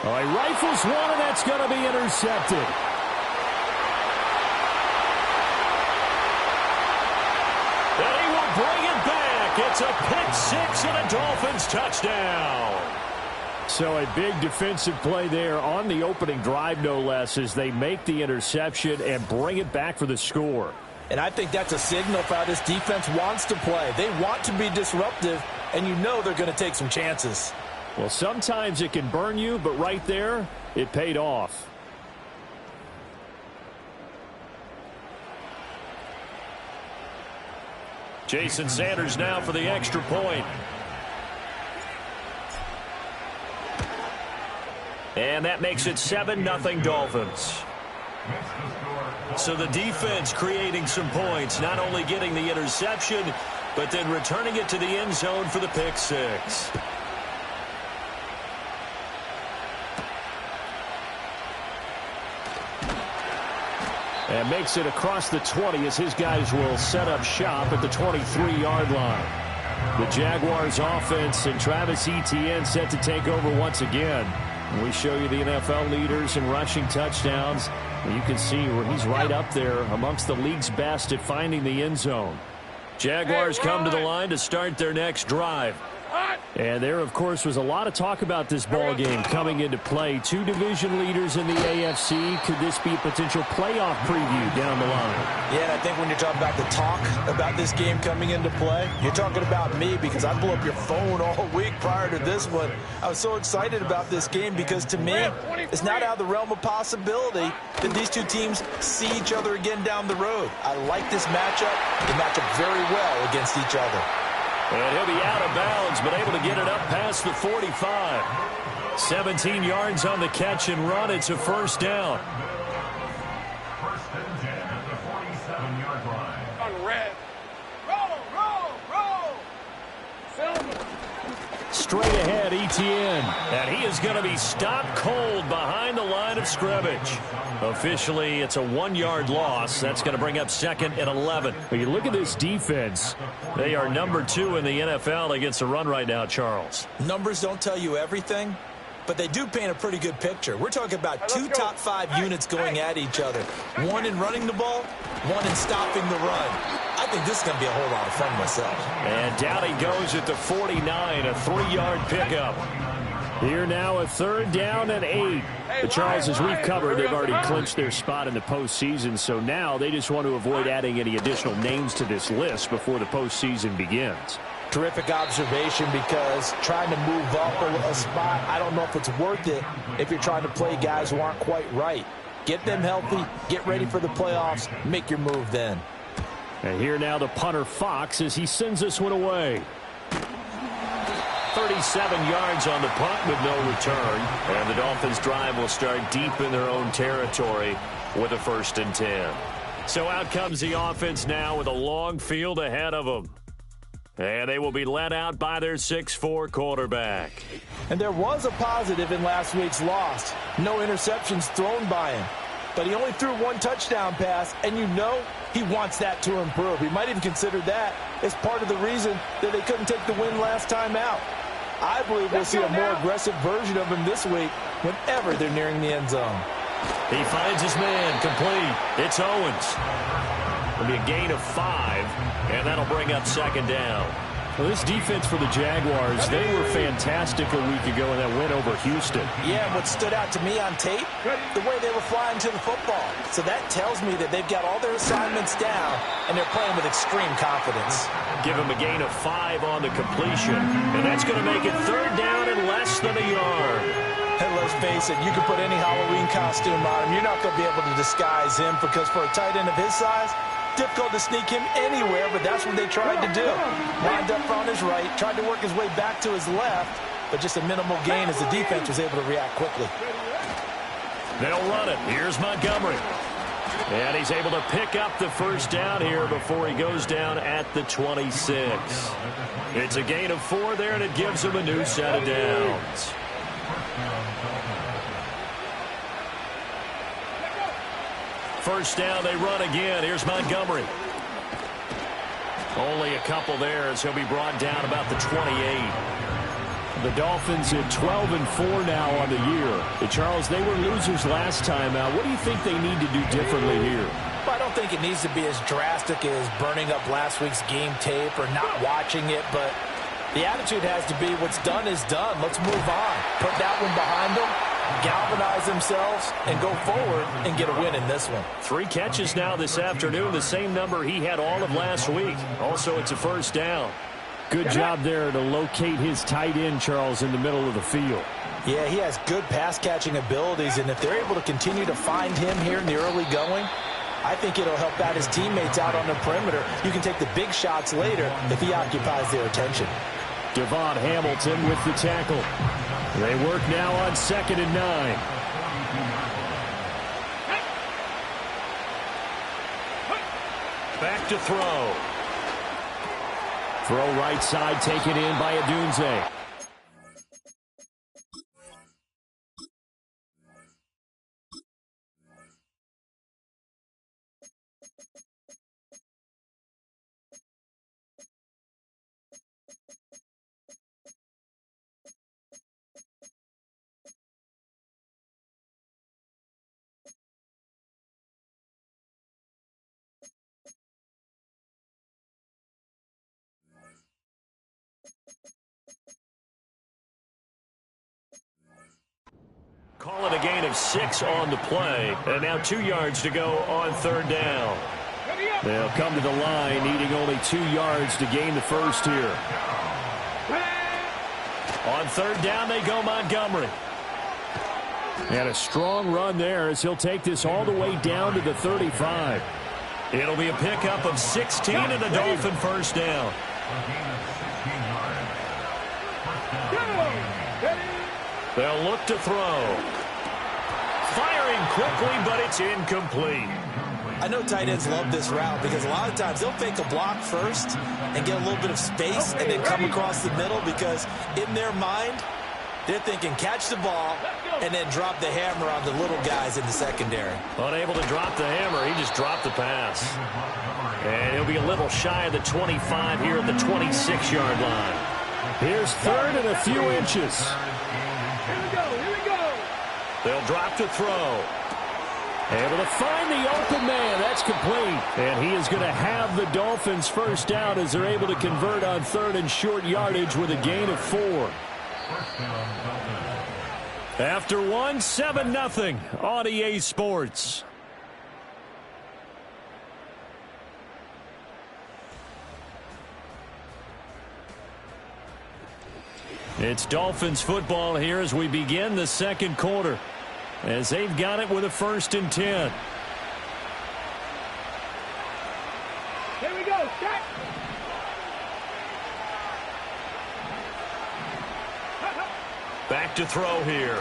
Oh, he rifles one, and that's going to be intercepted. And he will bring it back. It's a pick six and a Dolphins touchdown. So a big defensive play there on the opening drive, no less, as they make the interception and bring it back for the score. And I think that's a signal for how this defense wants to play. They want to be disruptive, and you know they're going to take some chances. Well, sometimes it can burn you, but right there, it paid off. Jason Sanders now for the extra point. And that makes it 7-0 Dolphins. So the defense creating some points, not only getting the interception, but then returning it to the end zone for the pick six. And makes it across the 20 as his guys will set up shop at the 23-yard line. The Jaguars offense and Travis Etienne set to take over once again. We show you the NFL leaders in rushing touchdowns. You can see where he's right up there amongst the league's best at finding the end zone. Jaguars come to the line to start their next drive. And there, of course, was a lot of talk about this ball game coming into play. 2 division leaders in the AFC. Could this be a potential playoff preview down the line? Yeah, and I think when you're talking about the talk about this game coming into play, you're talking about me because I blew up your phone all week prior to this one. I was so excited about this game because, to me, it's not out of the realm of possibility that these two teams see each other again down the road. I like this matchup. They match up very well against each other. And he'll be out of bounds, but able to get it up past the 45. 17 yards on the catch and run. It's a first down. First and 10 at the 47-yard line. On red. Straight ahead, Etienne. And he is going to be stopped cold behind the line of scrimmage. Officially, it's a 1-yard loss. That's going to bring up second and 11. When you look at this defense, they are number 2 in the NFL against the run right now, Charles. Numbers don't tell you everything, but they do paint a pretty good picture. We're talking about 2 top 5 units going at each other. One in running the ball, one in stopping the run. I think this is going to be a whole lot of fun myself. And down he goes at the 49, a 3-yard pickup. Here now, a third down and 8. But Charles, as we've covered, they've already clinched their spot in the postseason, so now they just want to avoid adding any additional names to this list before the postseason begins. Terrific observation, because trying to move up a spot, I don't know if it's worth it if you're trying to play guys who aren't quite right. Get them healthy, get ready for the playoffs, make your move then. And here now the punter Fox as he sends this one away. 37 yards on the punt with no return. And the Dolphins drive will start deep in their own territory with a 1st and 10. So out comes the offense now with a long field ahead of them. And they will be led out by their 6'4" quarterback. And there was a positive in last week's loss. No interceptions thrown by him. But he only threw 1 touchdown pass, and you know he wants that to improve. He might even consider that as part of the reason that they couldn't take the win last time out. I believe we'll see a more aggressive version of him this week whenever they're nearing the end zone. He finds his man complete. It's Owens. It'll be a gain of 5, and that'll bring up second down. Well, this defense for the Jaguars, they were fantastic a week ago in that win over Houston. Yeah, and what stood out to me on tape, the way they were flying to the football. So that tells me that they've got all their assignments down, and they're playing with extreme confidence. Give him a gain of 5 on the completion, and that's going to make it third down and less than a yard. And let's face it, you can put any Halloween costume on him. You're not going to be able to disguise him, because for a tight end of his size, difficult to sneak him anywhere, but that's what they tried to do. Lined up on his right, tried to work his way back to his left, but just a minimal gain as the defense was able to react quickly. They'll run it. Here's Montgomery. And he's able to pick up the first down here before he goes down at the 26. It's a gain of 4 there, and it gives him a new set of downs. First down, they run again. Here's Montgomery. Only a couple there as he'll be brought down about the 28. The Dolphins at 12-4 now on the year. Charles, they were losers last time out. What do you think they need to do differently here? Well, I don't think it needs to be as drastic as burning up last week's game tape or not watching it, but the attitude has to be what's done is done. Let's move on. Put that one behind them, galvanize themselves, and go forward and get a win in this one. 3 catches now this afternoon, the same number he had all of last week. Also, it's a first down. Good job there to locate his tight end, Charles, in the middle of the field. Yeah, he has good pass-catching abilities, and if they're able to continue to find him here in the early going, I think it'll help out his teammates out on the perimeter. You can take the big shots later if he occupies their attention. Devon Hamilton with the tackle. They work now on 2nd and 9. Back to throw. Throw right side, taken in by Adunze. Call it a gain of 6 on the play. And now 2 yards to go on 3rd down. They'll come to the line, needing only 2 yards to gain the first here. On 3rd down, they go Montgomery. And a strong run there as he'll take this all the way down to the 35. It'll be a pickup of 16 and a Dolphin first down. They'll look to throw. Firing quickly, but it's incomplete. I know tight ends love this route because a lot of times they'll fake a block first and get a little bit of space and then come across the middle because in their mind, they're thinking catch the ball and then drop the hammer on the little guys in the secondary. Unable to drop the hammer, he just dropped the pass. And he'll be a little shy of the 25 here at the 26-yard line. Here's third and a few inches. Here we go. They'll drop to throw. Able to find the open man. That's complete. And he is going to have the Dolphins first down as they're able to convert on third and short yardage with a gain of 4. After 7-0 on EA Sports. It's Dolphins football here as we begin the second quarter. As they've got it with a 1st and 10. Here we go. Check. Back to throw here.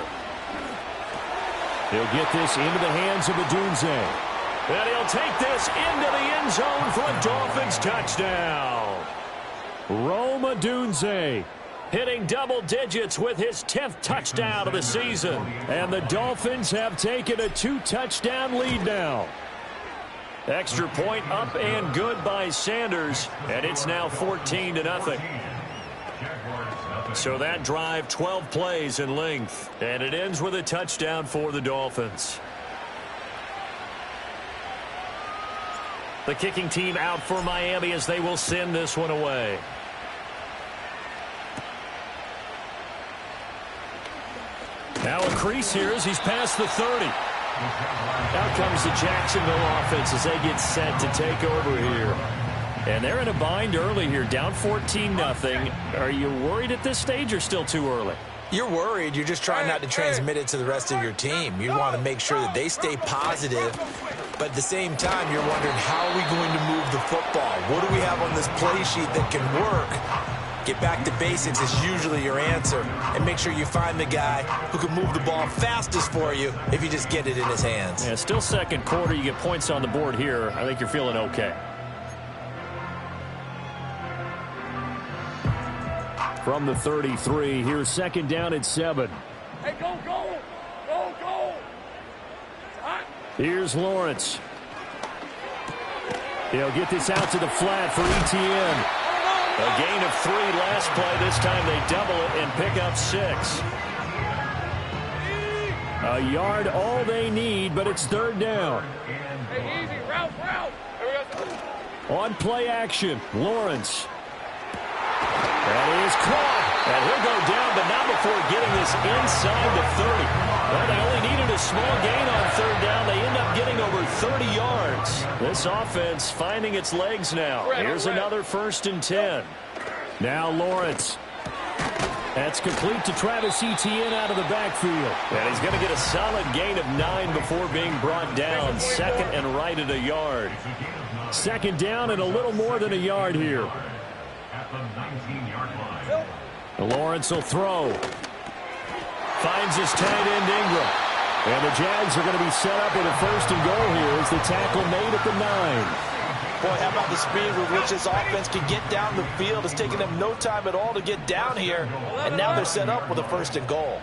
He'll get this into the hands of Adunze. And he'll take this into the end zone for a Dolphins touchdown. Rome Adunze hitting double digits with his 10th touchdown of the season. And the Dolphins have taken a 2-touchdown lead now. Extra point up and good by Sanders. And it's now 14-0. So that drive, 12 plays in length. And it ends with a touchdown for the Dolphins. The kicking team out for Miami as they will send this one away. Now a crease here as he's past the 30. Out comes the Jacksonville offense as they get set to take over here. And they're in a bind early here, down 14-0. Are you worried at this stage or still too early? You're worried. You're just trying not to transmit it to the rest of your team. You want to make sure that they stay positive. But at the same time, you're wondering, how are we going to move the football? What do we have on this play sheet that can work? Get back to basics is usually your answer. And make sure you find the guy who can move the ball fastest for you if you just get it in his hands. Yeah, still second quarter. You get points on the board here. I think you're feeling okay. From the 33, here's 2nd down at 7. Hey, go. Here's Lawrence. He'll get this out to the flat for Etienne. A gain of 3 last play. This time they double it and pick up 6. A yard all they need, but it's 3rd down. Hey, easy. Route. On play action, Lawrence. That is caught. And he'll go down, but not before getting this inside the 30. Well, they only needed a small gain on 3rd down. They end up getting over 30 yards. This offense finding its legs now. Here's another 1st and 10. Now Lawrence. That's complete to Travis Etienne out of the backfield. And he's going to get a solid gain of 9 before being brought down. 2nd and right at a yard. 2nd down and a little more than a yard here. At the 19-yard line. Lawrence will throw. Finds his tight end Ingram. And the Jags are going to be set up with a 1st and goal here as the tackle made at the 9. Boy, how about the speed with which this offense can get down the field? It's taken them no time at all to get down here. And now they're set up with a 1st and goal.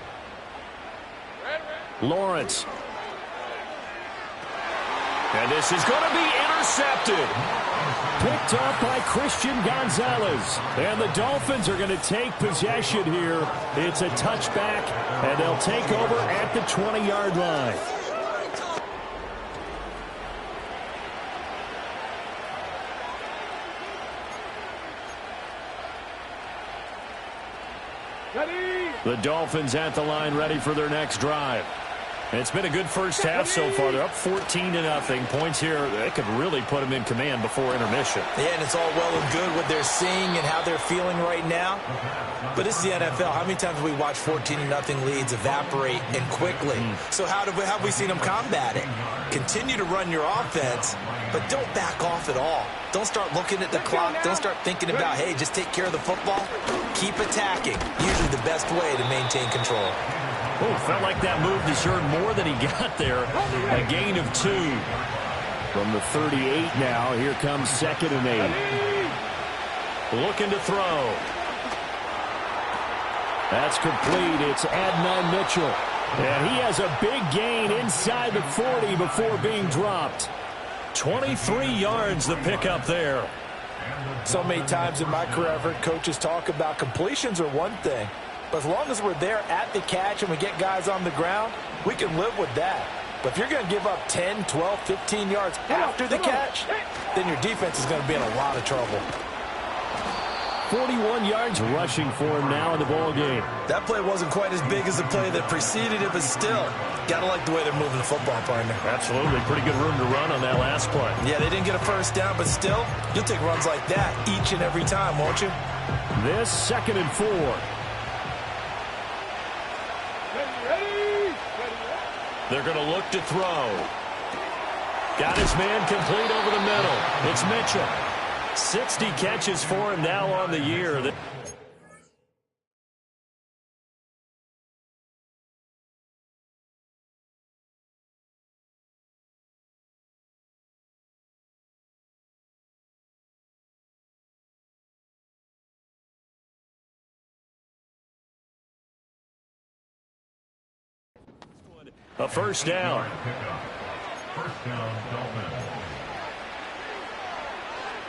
Lawrence. And this is going to be intercepted. Picked off by Christian Gonzalez. And the Dolphins are going to take possession here. It's a touchback, and they'll take over at the 20-yard line. The Dolphins at the line ready for their next drive. It's been a good first half so far. They're up 14-0. Points here, they could really put them in command before intermission. Yeah, and it's all well and good what they're seeing and how they're feeling right now. But this is the NFL. How many times have we watched 14-0 leads evaporate and quickly? So how have we seen them combat it? Continue to run your offense, but don't back off at all. Don't start looking at the clock. Don't start thinking about, hey, just take care of the football. Keep attacking. Usually the best way to maintain control. Oh, felt like that move deserved more than he got there. A gain of 2. From the 38 now, here comes 2nd and 8. Looking to throw. That's complete. It's Adnan Mitchell. And he has a big gain inside the 40 before being dropped. 23 yards the pickup there. So many times in my career, I've heard coaches talk about completions are one thing. But as long as we're there at the catch and we get guys on the ground, we can live with that. But if you're going to give up 10, 12, 15 yards after the catch, then your defense is going to be in a lot of trouble. 41 yards rushing for him now in the ball game. That play wasn't quite as big as the play that preceded it, but still, got to like the way they're moving the football, partner. Absolutely. Pretty good room to run on that last play. Yeah, they didn't get a first down, but still, you'll take runs like that each and every time, won't you? This 2nd and 4. They're going to look to throw. Got his man complete over the middle. It's Mitchell. 60 catches for him now on the year. A first down. First down, Dolphins.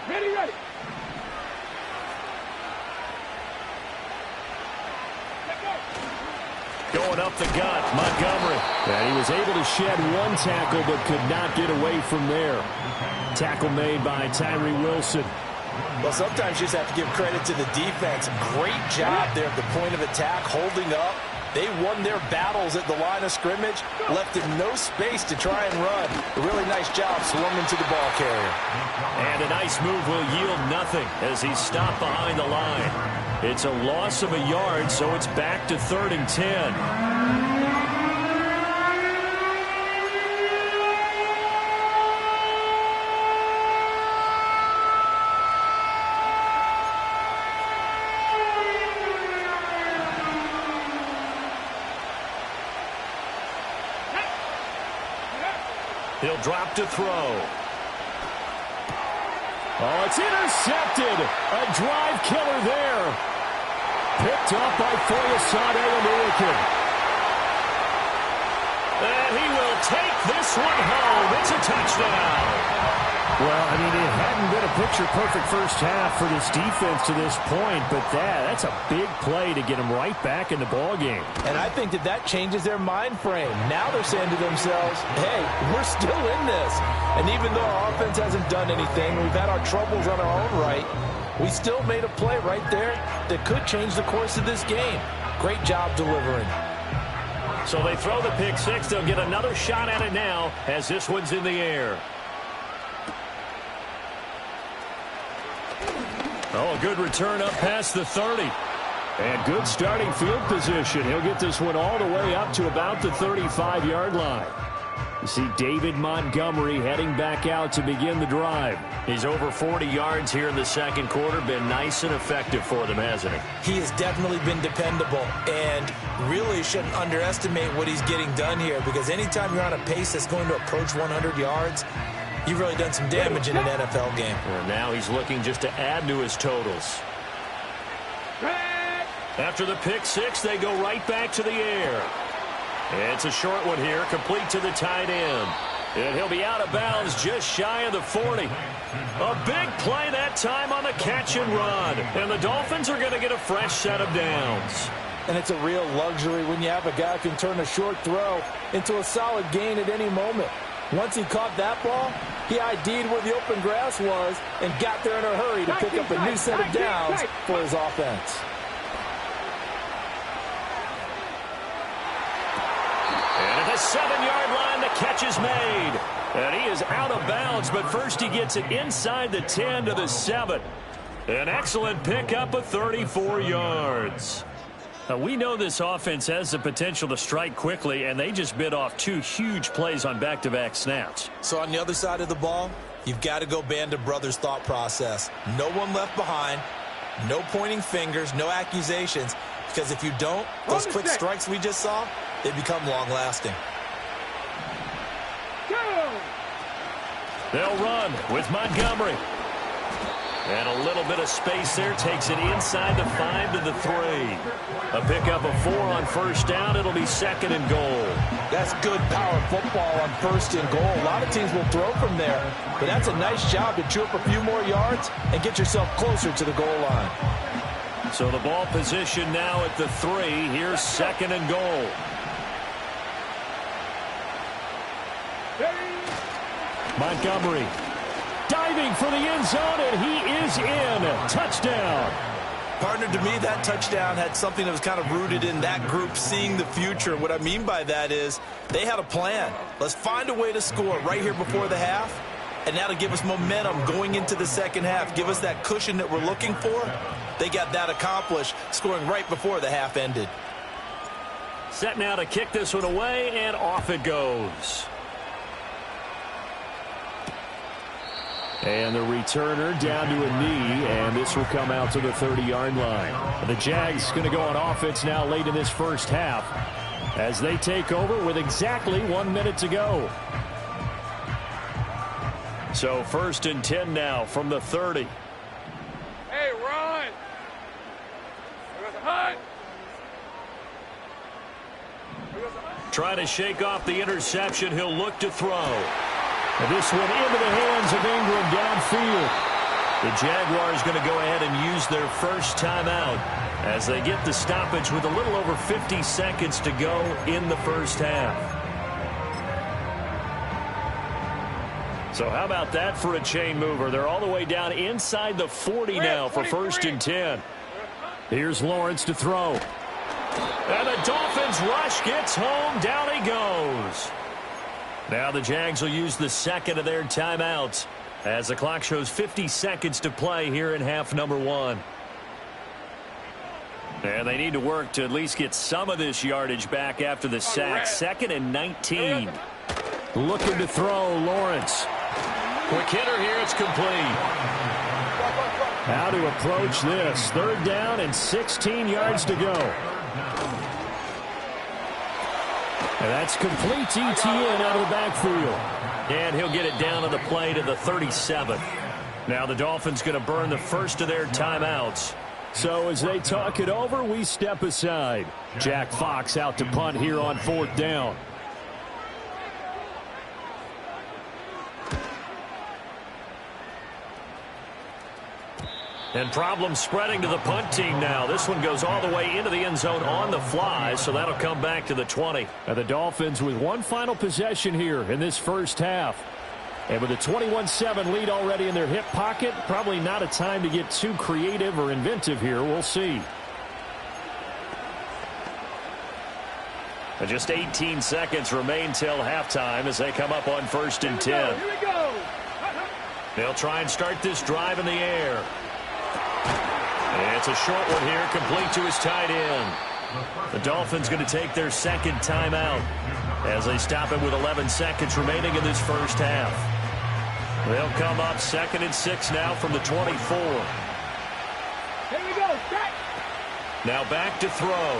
Ready. Going up the gut, Montgomery. And he was able to shed one tackle but could not get away from there. Tackle made by Tyree Wilson. Well, sometimes you just have to give credit to the defense. Great job there at the point of attack, holding up. They won their battles at the line of scrimmage, left him no space to try and run. A really nice job swarming to the ball carrier. And a nice move will yield nothing as he's stopped behind the line. It's a loss of a yard, so it's back to 3rd and 10. He'll drop to throw. Oh, it's intercepted. A drive killer there. Picked up by Foyesade Oluwakin. And he will take this one home. It's a touchdown. Well, I mean, it hadn't been a picture-perfect first half for this defense to this point, but that's a big play to get them right back in the ballgame. And I think that changes their mind frame. Now they're saying to themselves, hey, we're still in this. And even though our offense hasn't done anything, we've had our troubles on our own right, we still made a play right there that could change the course of this game. Great job delivering. So they throw the pick six. They'll get another shot at it now as this one's in the air. Oh, a good return up past the 30. And good starting field position. He'll get this one all the way up to about the 35-yard line. You see David Montgomery heading back out to begin the drive. He's over 40 yards here in the second quarter. Been nice and effective for them, hasn't he? He has definitely been dependable and really shouldn't underestimate what he's getting done here, because anytime you're on a pace that's going to approach 100 yards, you've really done some damage in an NFL game. Well, now he's looking just to add to his totals. After the pick six, they go right back to the air. It's a short one here, complete to the tight end. And he'll be out of bounds just shy of the 40. A big play that time on the catch and run. And the Dolphins are going to get a fresh set of downs. And it's a real luxury when you have a guy who can turn a short throw into a solid gain at any moment. Once he caught that ball, he ID'd where the open grass was and got there in a hurry to pick up a new set of downs for his offense. And at the 7-yard line, the catch is made. And he is out of bounds, but first he gets it inside the 10 to the 7. An excellent pickup of 34 yards. Now, we know this offense has the potential to strike quickly, and they just bit off 2 huge plays on back-to-back snaps. So on the other side of the ball, you've got to go Band of Brothers thought process. No one left behind, no pointing fingers, no accusations, because if you don't, those quick strikes we just saw, they become long-lasting. They'll run with Montgomery. And a little bit of space there. Takes it inside the 5 to the 3. A pickup of 4 on first down. It'll be 2nd and goal. That's good power football on 1st and goal. A lot of teams will throw from there. But that's a nice job to chew up a few more yards and get yourself closer to the goal line. So the ball position now at the 3. Here's 2nd and goal. Montgomery diving for the end zone, and he is in. Touchdown. Partner, to me, that touchdown had something that was kind of rooted in that group seeing the future. What I mean by that is they had a plan. Let's find a way to score right here before the half, and that'll give us momentum going into the second half, give us that cushion that we're looking for. They got that accomplished, scoring right before the half ended. Set now to kick this one away, and off it goes. And the returner down to a knee, and this will come out to the 30-yard line. The Jags going to go on offense now late in this first half as they take over with exactly 1 minute to go. So 1st and 10 now from the 30. Hey, run! Hunt! Trying to shake off the interception. He'll look to throw. And this one into the hands of Ingram downfield. The Jaguars going to go ahead and use their first timeout as they get the stoppage with a little over 50 seconds to go in the first half. So how about that for a chain mover? They're all the way down inside the 40 now for 1st and 10. Here's Lawrence to throw. And the Dolphins rush gets home. Down he goes. Now the Jags will use the 2nd of their timeouts as the clock shows 50 seconds to play here in half number 1. And they need to work to at least get some of this yardage back after the sack. 2nd and 19. Looking to throw, Lawrence. Quick hitter here, it's complete. How to approach this. 3rd down and 16 yards to go. And that's complete ETN out of the backfield. And he'll get it down to the play to the 37. Now the Dolphins going to burn the first of their timeouts. So as they talk it over, we step aside. Jack Fox out to punt here on 4th down. And problems spreading to the punt team now. This one goes all the way into the end zone on the fly, so that'll come back to the 20. And the Dolphins with one final possession here in this first half. And with a 21-7 lead already in their hip pocket, probably not a time to get too creative or inventive here. We'll see. And just 18 seconds remain till halftime as they come up on 1st and 10. Here we go. They'll try and start this drive in the air. It's a short one here, complete to his tight end. The Dolphins going to take their 2nd timeout as they stop it with 11 seconds remaining in this first half. They'll come up 2nd and 6 now from the 24. Here we go. Set. Now back to throw.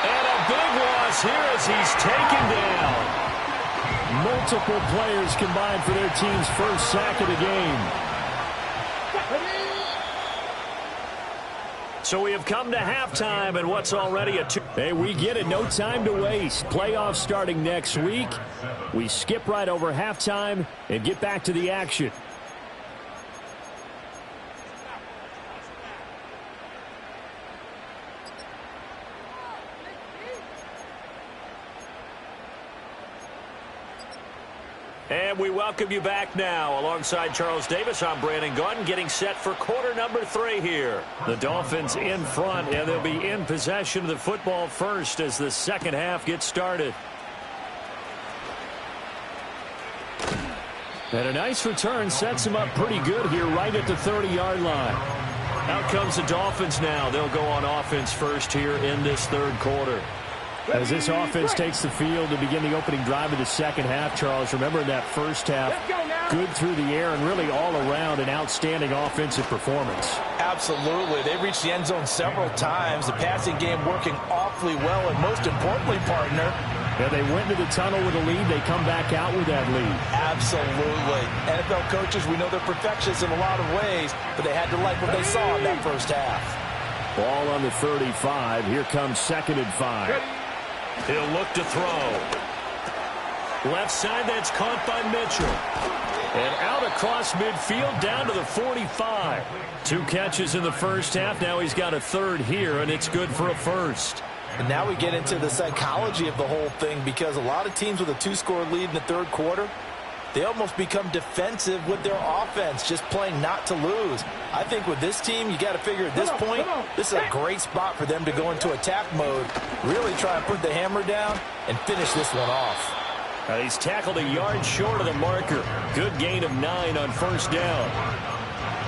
And a big loss here as he's taken down. Multiple players combined for their team's first sack of the game. So we have come to halftime, and what's already a 2. Hey, we get it. No time to waste. Playoffs starting next week. We skip right over halftime and get back to the action. And we welcome you back now. Alongside Charles Davis, I'm Brandon Gordon, getting set for quarter number 3 here. The Dolphins in front, and they'll be in possession of the football first as the second half gets started. And a nice return sets them up pretty good here right at the 30-yard line. Out comes the Dolphins now. They'll go on offense first here in this third quarter. As this offense takes the field to begin the opening drive of the second half, Charles, remember in that first half, good through the air and really all around an outstanding offensive performance. Absolutely. They reached the end zone several times. The passing game working awfully well, and most importantly, partner, yeah, they went into the tunnel with a lead. They come back out with that lead. Absolutely. NFL coaches, we know they're perfectionists in a lot of ways, but they had to like what they saw in that first half. Ball on the 35. Here comes 2nd and 5. He'll look to throw. Left side, that's caught by Mitchell. And out across midfield down to the 45. 2 catches in the first half. Now he's got a third here, and it's good for a first. And now we get into the psychology of the whole thing, because a lot of teams with a 2-score lead in the third quarter, they almost become defensive with their offense, just playing not to lose. I think with this team, you got to figure at this point, this is a great spot for them to go into attack mode, really try and put the hammer down and finish this one off. He's tackled a yard short of the marker. Good gain of 9 on first down.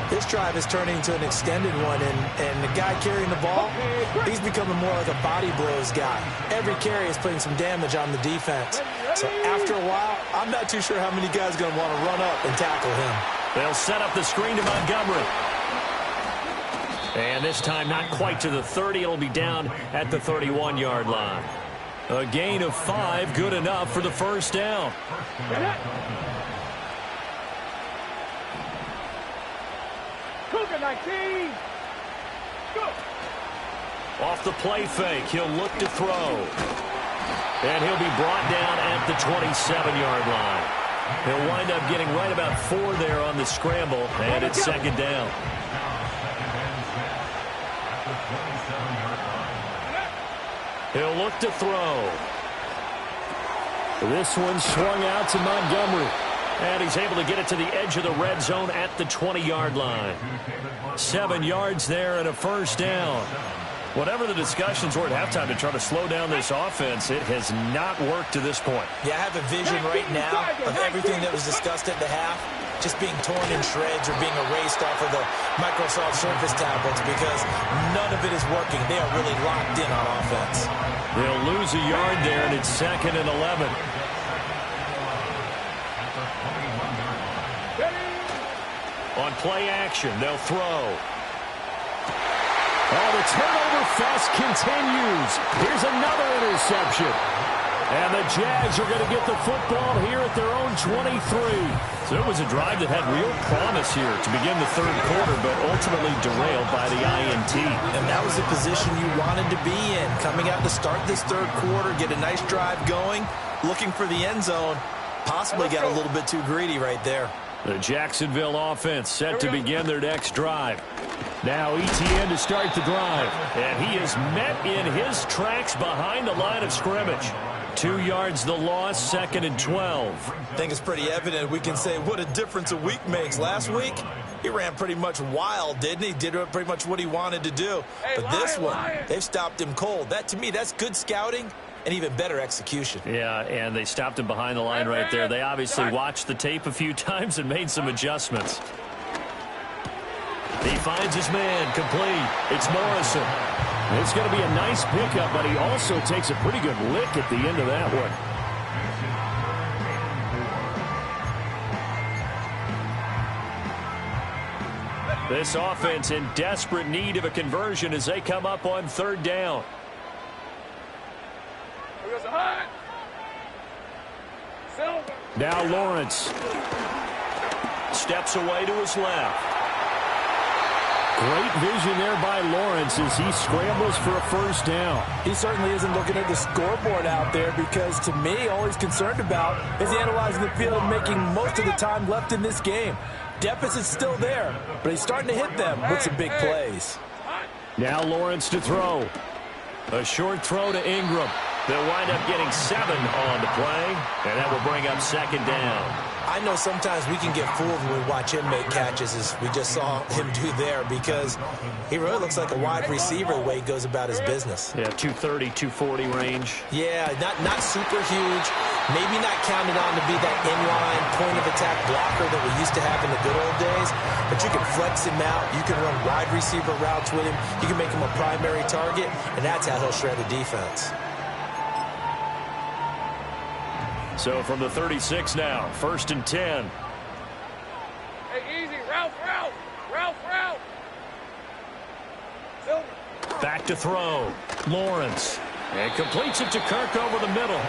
This drive is turning into an extended one, and the guy carrying the ball, he's becoming more like a body blows guy. Every carry is putting some damage on the defense. So after a while, I'm not too sure how many guys are going to want to run up and tackle him. They'll set up the screen to Montgomery. And this time not quite to the 30. It'll be down at the 31-yard line. A gain of 5, good enough for the first down. Off the play fake, he'll look to throw. And he'll be brought down at the 27-yard line. He'll wind up getting right about 4 there on the scramble, and it's 2nd down. He'll look to throw. This one swung out to Montgomery. And he's able to get it to the edge of the red zone at the 20-yard line. 7 yards there and a first down. Whatever the discussions were at halftime to try to slow down this offense, it has not worked to this point. Yeah, I have a vision right now of everything that was discussed at the half just being torn in shreds or being erased off of the Microsoft Surface tablets, because none of it is working. They are really locked in on offense. They'll lose a yard there, and it's 2nd and 11. On play action, they'll throw. Oh, the turnover fest continues. Here's another interception. And the Jags are going to get the football here at their own 23. So it was a drive that had real promise here to begin the third quarter, but ultimately derailed by the INT. And that was the position you wanted to be in. Coming out to start this third quarter, get a nice drive going, looking for the end zone. Possibly got a little bit too greedy right there. The Jacksonville offense set to begin their next drive. Now ETN to start the drive. And he is met in his tracks behind the line of scrimmage. 2 yards the loss, 2nd and 12. I think it's pretty evident. We can say what a difference a week makes. Last week, he ran pretty much wild, didn't he? Did pretty much what he wanted to do. But this one, they've stopped him cold. That, to me, that's good scouting and even better execution. Yeah, and they stopped him behind the line right there. They obviously watched the tape a few times and made some adjustments. He finds his man, complete. It's Morrison. It's going to be a nice pickup, but he also takes a pretty good lick at the end of that one. This offense in desperate need of a conversion as they come up on 3rd down. Now Lawrence steps away to his left. Great vision there by Lawrence as he scrambles for a first down. He certainly isn't looking at the scoreboard out there, because to me, all he's concerned about is analyzing the field and making most of the time left in this game. Deficit's still there, but he's starting to hit them with some big plays. Now Lawrence to throw. A short throw to Ingram. They'll wind up getting 7 on the play, and that will bring up 2nd down. I know sometimes we can get fooled when we watch him make catches, as we just saw him do there, because he really looks like a wide receiver the way he goes about his business. Yeah, 230, 240 range. Yeah, not super huge. Maybe not counted on to be that inline point-of-attack blocker that we used to have in the good old days, but you can flex him out. You can run wide receiver routes with him. You can make him a primary target, and that's how he'll shred a defense. So from the 36 now, 1st and 10. Hey, easy. Ralph. Back to throw. Lawrence. And completes it to Kirk over the middle.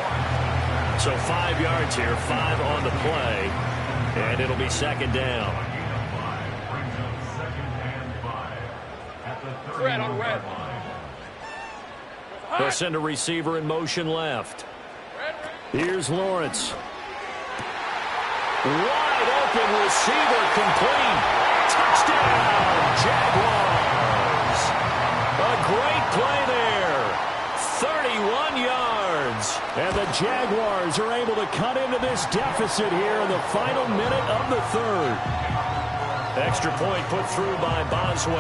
So 5 yards here, 5 on the play. And it'll be 2nd down. Red on red. They'll send a receiver in motion left. Here's Lawrence. Wide open receiver complete. Touchdown, Jaguars. A great play there. 31 yards. And the Jaguars are able to cut into this deficit here in the final minute of the 3rd. Extra point put through by Boswell.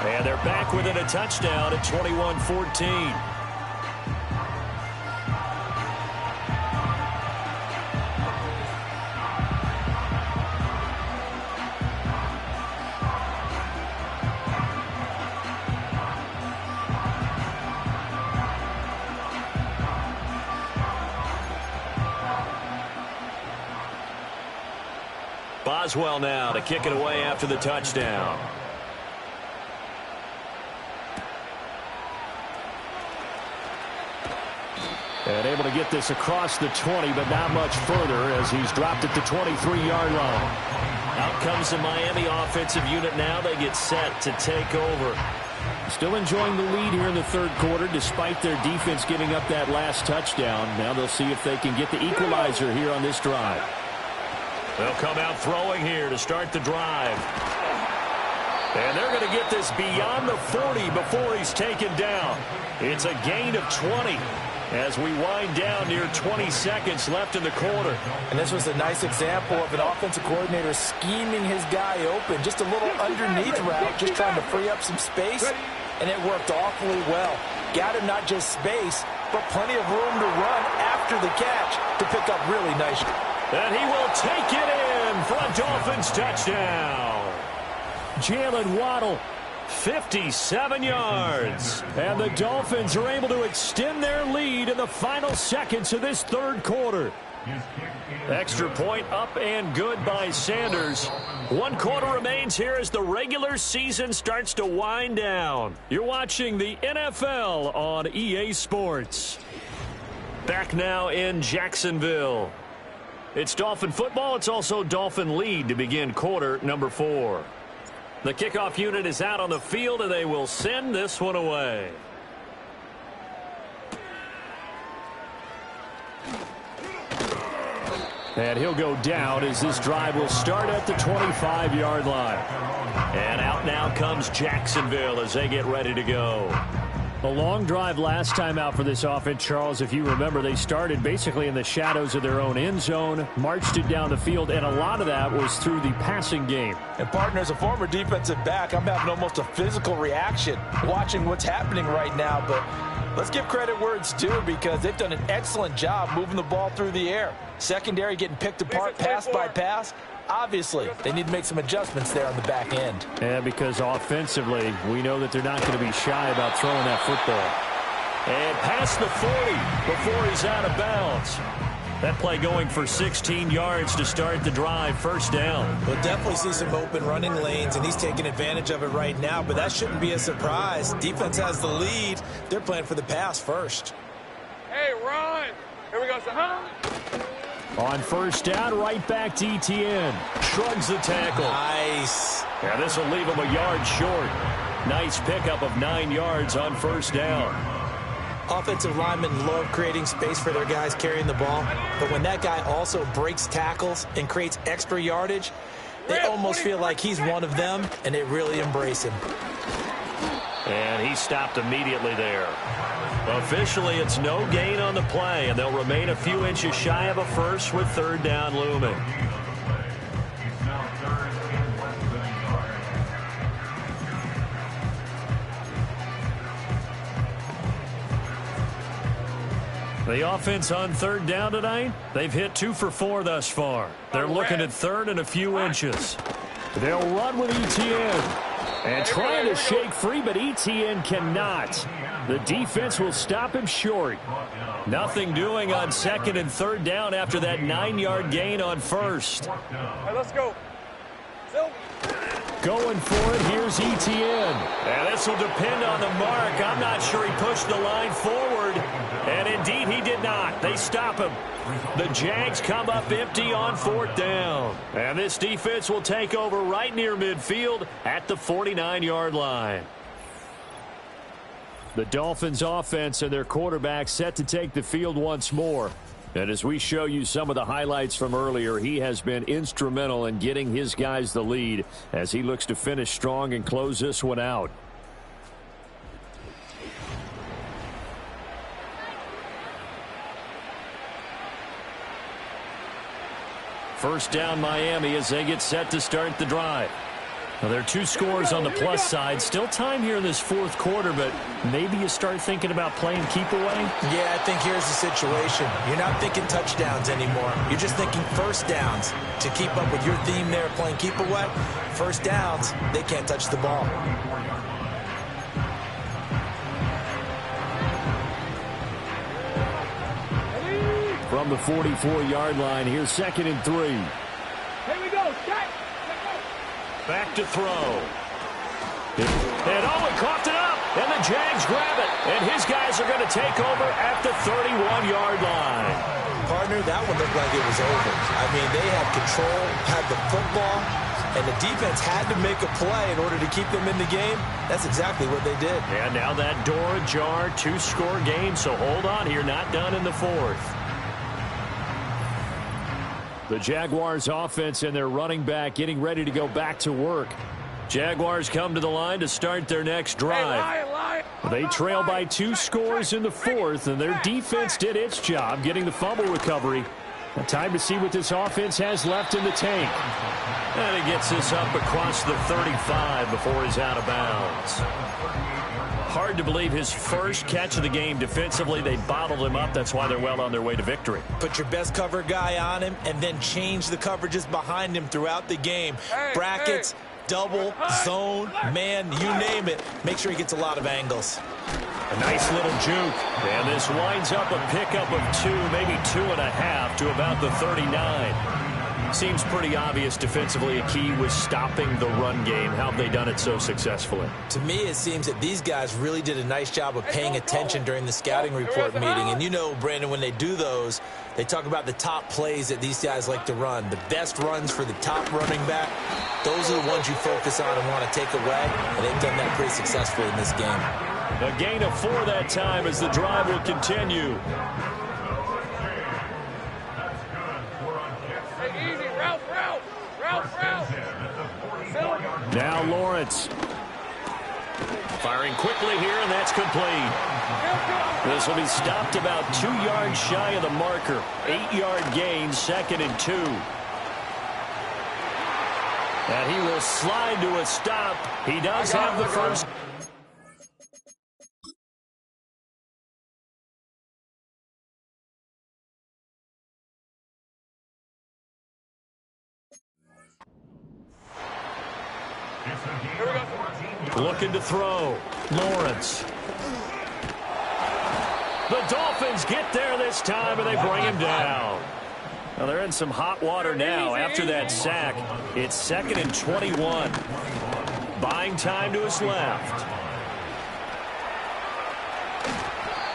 And they're back within a touchdown at 21-14. Boswell now to kick it away after the touchdown. And able to get this across the 20, but not much further as he's dropped at the 23-yard line. Out comes the Miami offensive unit now. They get set to take over. Still enjoying the lead here in the 3rd quarter despite their defense giving up that last touchdown. Now they'll see if they can get the equalizer here on this drive. They'll come out throwing here to start the drive. And they're going to get this beyond the 40 before he's taken down. It's a gain of 20 as we wind down near 20 seconds left in the quarter. And this was a nice example of an offensive coordinator scheming his guy open. Just a little underneath route, just trying to free up some space. And it worked awfully well. Got him not just space, but plenty of room to run after the catch to pick up really nice. And he will take it in for a Dolphins touchdown. Jalen Waddle, 57 yards. And the Dolphins are able to extend their lead in the final seconds of this 3rd quarter. Extra point up and good by Sanders. 1 quarter remains here as the regular season starts to wind down. You're watching the NFL on EA Sports. Back now in Jacksonville. It's Dolphin football. It's also Dolphin lead to begin quarter number 4. The kickoff unit is out on the field, and they will send this one away. And he'll go down as this drive will start at the 25-yard line. And out now comes Jacksonville as they get ready to go. A long drive last time out for this offense, Charles. If you remember, they started basically in the shadows of their own end zone, marched it down the field, and a lot of that was through the passing game. And partner, as a former defensive back, I'm having almost a physical reaction watching what's happening right now. But let's give credit where it's due because they've done an excellent job moving the ball through the air. Secondary getting picked apart pass by pass. Obviously, they need to make some adjustments there on the back end. Yeah, because offensively, we know that they're not going to be shy about throwing that football. And past the 40 before he's out of bounds. That play going for 16 yards to start the drive, 1st down. We'll definitely see some open running lanes, and he's taking advantage of it right now, but that shouldn't be a surprise. Defense has the lead. They're playing for the pass first. Hey, run! Here we go, son. On 1st down, right back to Etienne. Shrugs the tackle. Nice. Yeah, this will leave him a yard short. Nice pickup of 9 yards on 1st down. Offensive linemen love creating space for their guys carrying the ball, but when that guy also breaks tackles and creates extra yardage, they almost feel like he's one of them, and they really embrace him. And he stopped immediately there. Officially, it's no gain on the play, and they'll remain a few inches shy of a first with 3rd down looming. The offense on 3rd down tonight, they've hit 2 for 4 thus far. They're looking at 3rd and a few inches. They'll run with Etienne. And trying to shake free, but Etienne cannot. The defense will stop him short. Nothing doing on 2nd and 3rd down after that 9-yard gain on 1st. Hey, let's go. Going for it, here's Etienne. And this will depend on the mark. I'm not sure he pushed the line forward. And indeed, he did not. They stop him. The Jags come up empty on 4th down. And this defense will take over right near midfield at the 49-yard line. The Dolphins offense and their quarterback set to take the field once more. And as we show you some of the highlights from earlier, he has been instrumental in getting his guys the lead as he looks to finish strong and close this one out. First down Miami as they get set to start the drive. Now, there are 2 scores on the plus side. Still time here in this 4th quarter, but maybe you start thinking about playing keep away? Yeah, I think here's the situation. You're not thinking touchdowns anymore. You're just thinking first downs. To keep up with your theme there, playing keep away, first downs, they can't touch the ball. From the 44-yard line, here's 2nd and 3. Here we go. Back to throw. And Owen coughed it up, and the Jags grab it. And his guys are going to take over at the 31-yard line. Partner, that one looked like it was over. I mean, they had control, had the football, and the defense had to make a play in order to keep them in the game. That's exactly what they did. And now that door ajar, 2-score game, so hold on here, not done in the 4th. The Jaguars offense and their running back getting ready to go back to work. Jaguars come to the line to start their next drive. They trail by 2 scores in the 4th, and their defense did its job getting the fumble recovery. Now, time to see what this offense has left in the tank. And he gets this up across the 35 before he's out of bounds. Hard to believe his first catch of the game defensively. They bottled him up. That's why they're well on their way to victory. Put your best cover guy on him and then change the coverages behind him throughout the game. Brackets, double, zone, man, you name it. Make sure he gets a lot of angles. A nice little juke. And this winds up a pickup of 2, maybe 2.5 to about the 39. Seems pretty obvious defensively a key was stopping the run game. How have they done it so successfully? To me, it seems that these guys really did a nice job of paying attention during the scouting report meeting. And you know, Brandon, when they do those, they talk about the top plays that these guys like to run. The best runs for the top running back, those are the ones you focus on and want to take away. And they've done that pretty successfully in this game. A gain of 4 that time as the drive will continue. Now Lawrence. Firing quickly here, and that's complete. This will be stopped about 2 yards shy of the marker. 8-yard gain, 2nd and 2. And he will slide to a stop. He does have the first. Looking to throw. Lawrence. The Dolphins get there this time, and they bring him down. Now they're in some hot water now after that sack. It's 2nd and 21. Buying time to his left.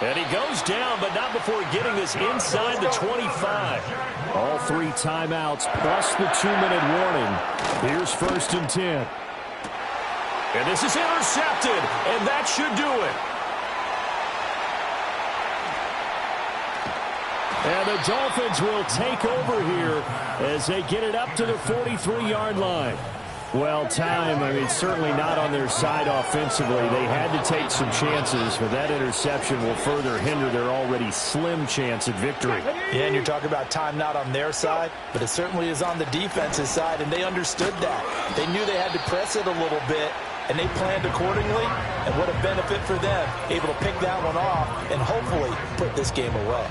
And he goes down, but not before getting this inside the 25. All 3 timeouts plus the 2-minute warning. Here's 1st and 10. And this is intercepted, and that should do it. And the Dolphins will take over here as they get it up to the 43-yard line. Well, time, I mean, certainly not on their side offensively. They had to take some chances, but that interception will further hinder their already slim chance at victory. Yeah, and you're talking about time not on their side, but it certainly is on the defense's side, and they understood that. They knew they had to press it a little bit, and they planned accordingly, and what a benefit for them, able to pick that one off and hopefully put this game away.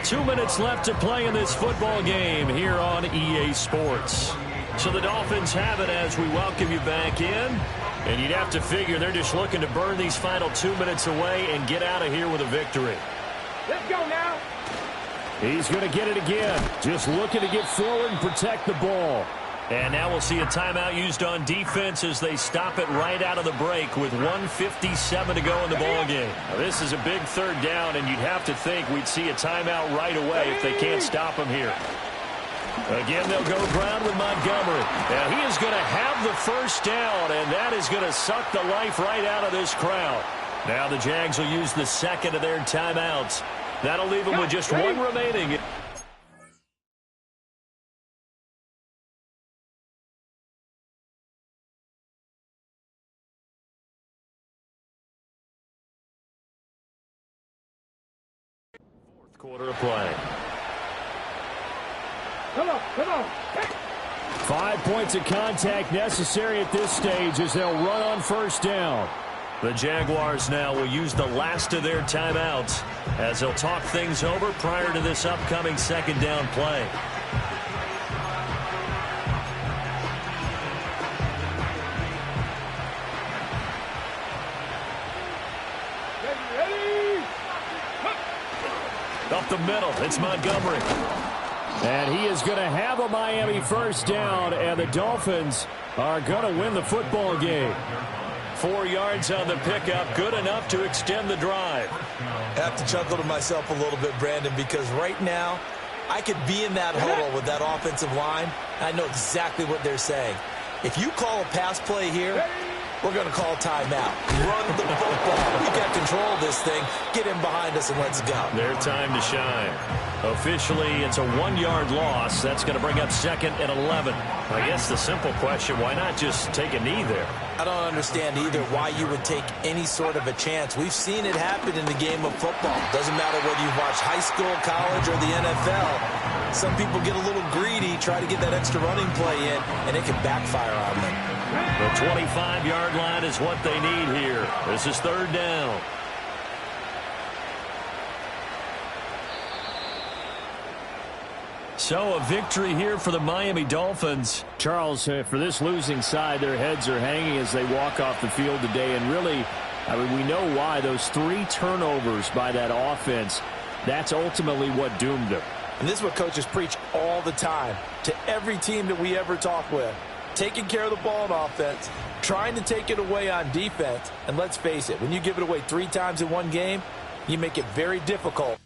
2 minutes left to play in this football game here on EA Sports. So the Dolphins have it as we welcome you back in. And you'd have to figure they're just looking to burn these final 2 minutes away and get out of here with a victory. Let's go now. He's going to get it again. Just looking to get forward and protect the ball. And now we'll see a timeout used on defense as they stop it right out of the break with 1:57 to go in the ballgame. Now, this is a big third down, and you'd have to think we'd see a timeout right away if they can't stop him here. Again, they'll go ground with Montgomery. Now, he is going to have the first down, and that is going to suck the life right out of this crowd. Now the Jags will use the second of their timeouts. That'll leave them with just one remaining. Fourth quarter of play. Come on, come on. 5 points of contact necessary at this stage as they'll run on first down. The Jaguars now will use the last of their timeouts as they'll talk things over prior to this upcoming second down play. Ready? Up the middle, it's Montgomery. And he is going to have a Miami first down, and the Dolphins are going to win the football game. 4 yards on the pickup, good enough to extend the drive. I have to chuckle to myself a little bit, Brandon, because right now I could be in that huddle with that offensive line. I know exactly what they're saying. If you call a pass play here, we're going to call timeout. Run the football. We've got control of this thing. Get him behind us and let's go. Their time to shine. Officially, it's a 1-yard loss. That's going to bring up second and 11. I guess the simple question, why not just take a knee there? I don't understand either why you would take any sort of a chance. We've seen it happen in the game of football. Doesn't matter whether you watch high school, college, or the NFL. Some people get a little greedy, try to get that extra running play in, and it can backfire on them. The 25-yard line is what they need here. This is third down. So a victory here for the Miami Dolphins. Charles, for this losing side, their heads are hanging as they walk off the field today. And really, I mean, we know why. Those 3 turnovers by that offense, that's ultimately what doomed them. And this is what coaches preach all the time to every team that we ever talk with. Taking care of the ball on offense, trying to take it away on defense. And let's face it, when you give it away 3 times in one game, you make it very difficult.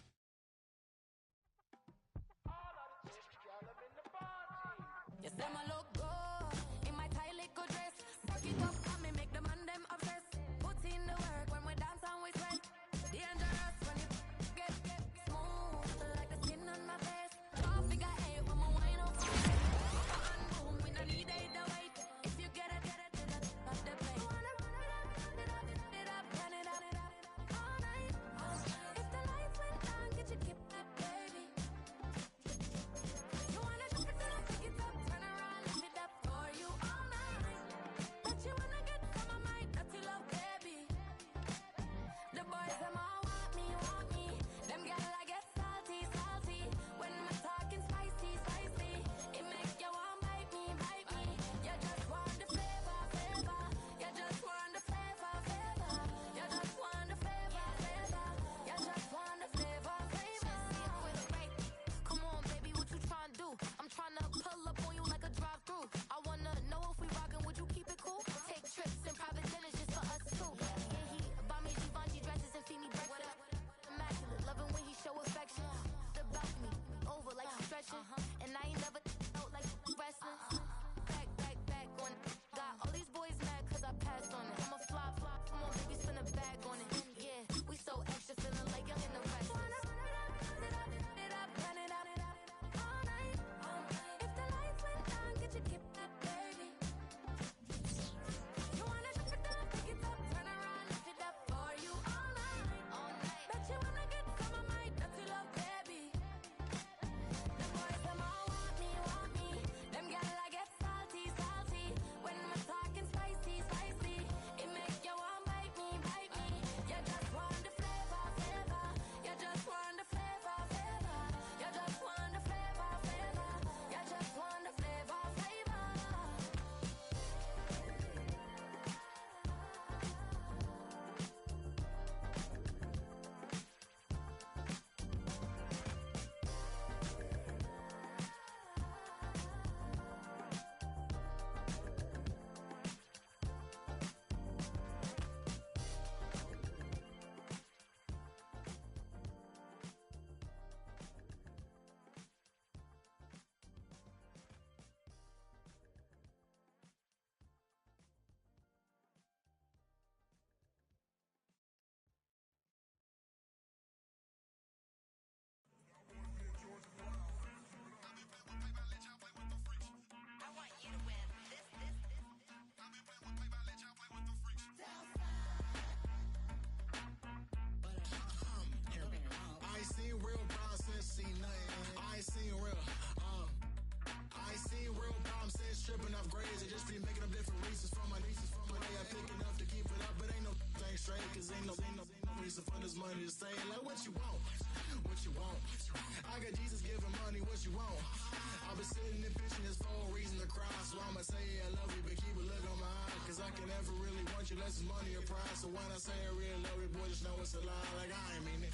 cry. So I'ma say I love you, but keep a look on my eye. Cause I can never really want you unless it's money or pride. So when I say I really love you, boy, just know it's a lie. Like I ain't mean it.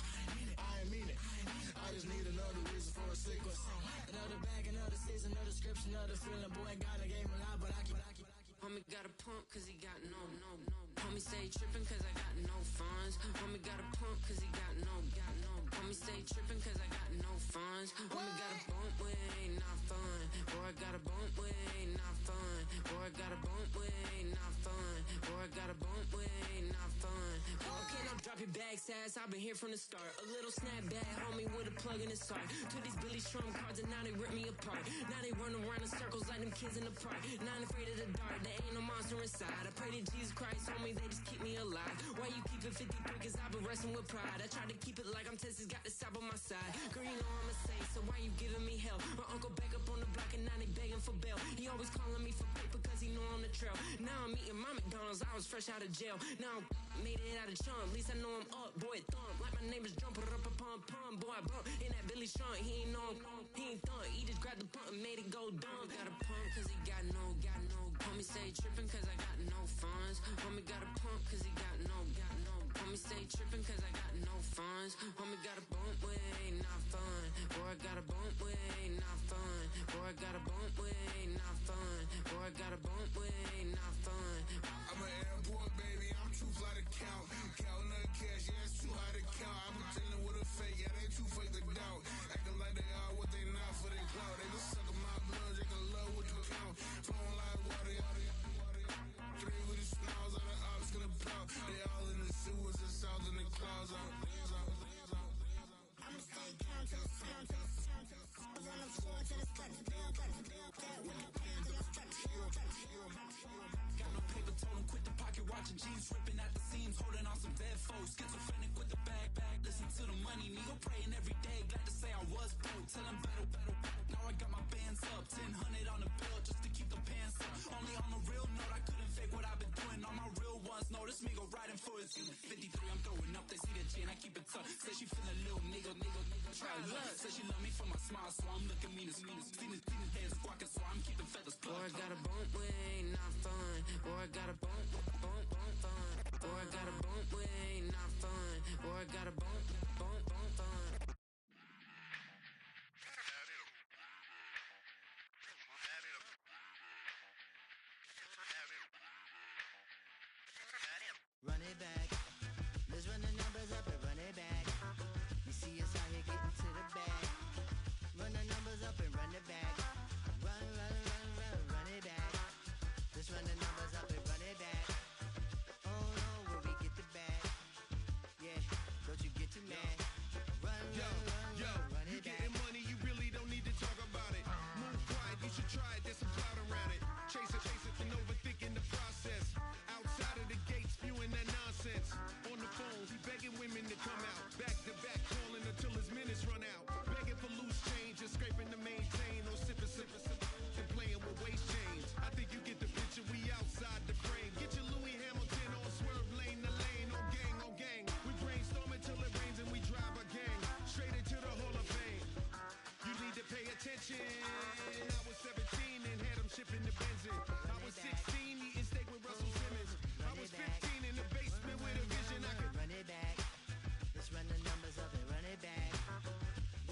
I ain't mean it. I just need another reason for a sequence. Another bag, another season, another description, another feeling. Boy, God, I gave him a lot, but I keep. Homie got a pump cause he got no. Homie stay trippin' cause I got no funds. Homie got a pump cause he got no. Homie stay trippin' cause I got no funds. Homie got a bump with ain't not fun. Boy, I got a bump with ain't not fun. Boy, I got a bump with ain't not fun. Boy, I got a bump with ain't not fun. Okay, now drop your bag, sass. I've been here from the start. A little snapback, homie, with a plug in his heart. Took these Billy Strum cards and now they rip me apart. Now they run around in circles like them kids in the park. Now I'm afraid of the dark. There ain't no monster inside. I pray to Jesus Christ, homie, they just keep me alive. Why you keep it 53? Cause I've been wrestling with pride. I try to keep it like I'm Texas, got the South on my side. Girl, you know I'm a saint, so why you giving me hell? My uncle back up on the block and now they begging for bail. He always calling me for paper cause he know I'm the trail. Now I'm eating my McDonald's, I was fresh out of jail. Now I'm made it out of chump, at least I know I'm up, boy, thump. Like my name is Jumper, up a pump, boy, I bump. In that Billy Strunk, he ain't know, he ain't thump. He just grabbed the pump and made it go dumb. Got a pump cause he got no. Homie stay trippin' cause I got no funds. Homie got a pump cause he got no. Homie stay trippin' cause I got no funds. Homie got a bump with ain't not fun. Boy, I got a bump with ain't not fun. Boy, I got a bump with ain't not fun. Boy, I got a bump with ain't not fun. I'm an airport baby, I'm too fly to count. Counting the cash, yeah, it's too high to count. I'm dealing with a fake, yeah, they too fake to doubt. Acting like they are what they not for their clout. They just suckin' my blood, they can love what you count. Flowing like water. Three with the smiles on the ops gonna pop. They all in the sewers and south in the clouds. I'ma stay down to the sound, to the sound, to the sound. On the floor to the cut to bill, cut to bill, cut with the pound to the strap to hill, cut to hill. Got no paper, told him quit the pocket, watching jeans ripping at the seams, holding on some dead foes. Schizophrenic with the bag, listen to the money, nigga praying every day. Glad to say I was broke, tell him battle. Now I got my bands up, 1000 on the bill just to keep the pants up. Only on the real note, I couldn't fake what I've been doing. All my real ones know this nigga riding for his 53, I'm throwing up, they see the chain, I keep it tough. Say she feeling a little nigga, try luck. Say she love me for my smile, so I'm looking mean as Seen his head squawking, so I'm keeping feathers plucked. Boy, I got a bump with ain't not fun. Boy, I got a bump fun. Boy, I got a bump with ain't not fun. Boy, I got a bump fun. Run it back. Let's run the numbers up and run it back. You see us out here getting to the bag. Run the numbers up and run it back. Run it back. Let's run the numbers up and run it back. Oh no, when we get the bag. Yeah, don't you get too mad. Run it you back. getting money, you really don't need to talk about it. Move quiet, you should try it, there's some clout around it. Chase it, and overthinking the process. Outside of the gates, spewing that nonsense. On the phone, he begging women to come out. Back to back, calling until his minutes run out. Begging for loose change, just scraping to maintain. Or sipping, and playing with waist chains. I think you get the picture, we outside the frame. Get your Louis Hamilton on swerve lane to lane. On gang. We brainstorm until it rains and we drive a gang. Straight into the Hall of Fame. You need to pay attention. I was 17 and had them shipping the benzin. I was 16 eating steak with Russell Simmons. I was 15 in the basement with a vision. I could run it back. Let's run the numbers up and run it back.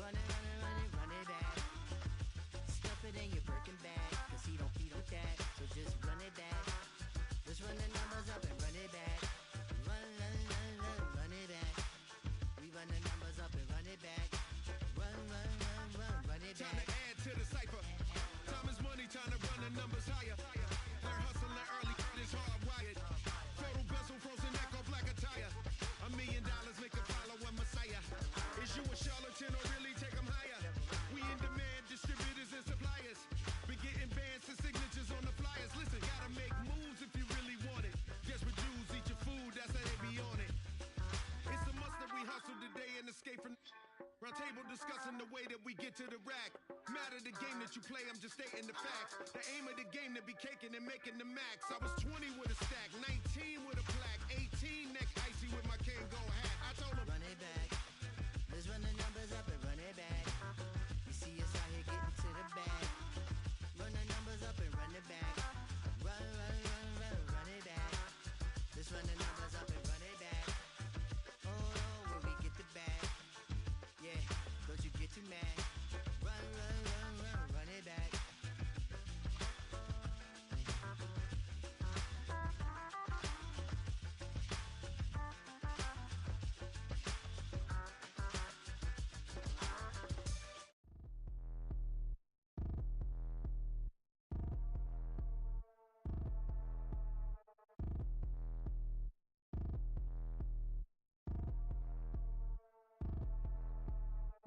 Run it back. Stuff it in your Birkin bag, cause he don't feed with that. So just run it back. Let's run the numbers up and run it back. Run it back. We run the numbers up and run it back. Run it back. Time to add to the cipher. Time is money, time to run the numbers higher. Learn hustling early, it's hardwired. Photo bezel, frozen neck or black attire. $1 million make a follow a messiah. Is you a charlatan or really take them higher? We in demand, distributors and suppliers. Be getting bands and signatures on the flyers. Listen, gotta make moves if you really want it. Guess what Jews eat your food, that's how they be on it. It's a must that we hustle today and escape from round table discussing the way that we get to the rack. Matter the game that you play, I'm just stating the facts. The aim of the game to be caking and making the max. I was 20 with a stack, 19 with a plaque, 18 neck icy with my Kango hat. I told him run it back. Let's run the numbers up and run it back. You see us out here getting to the bag. Run the numbers up and run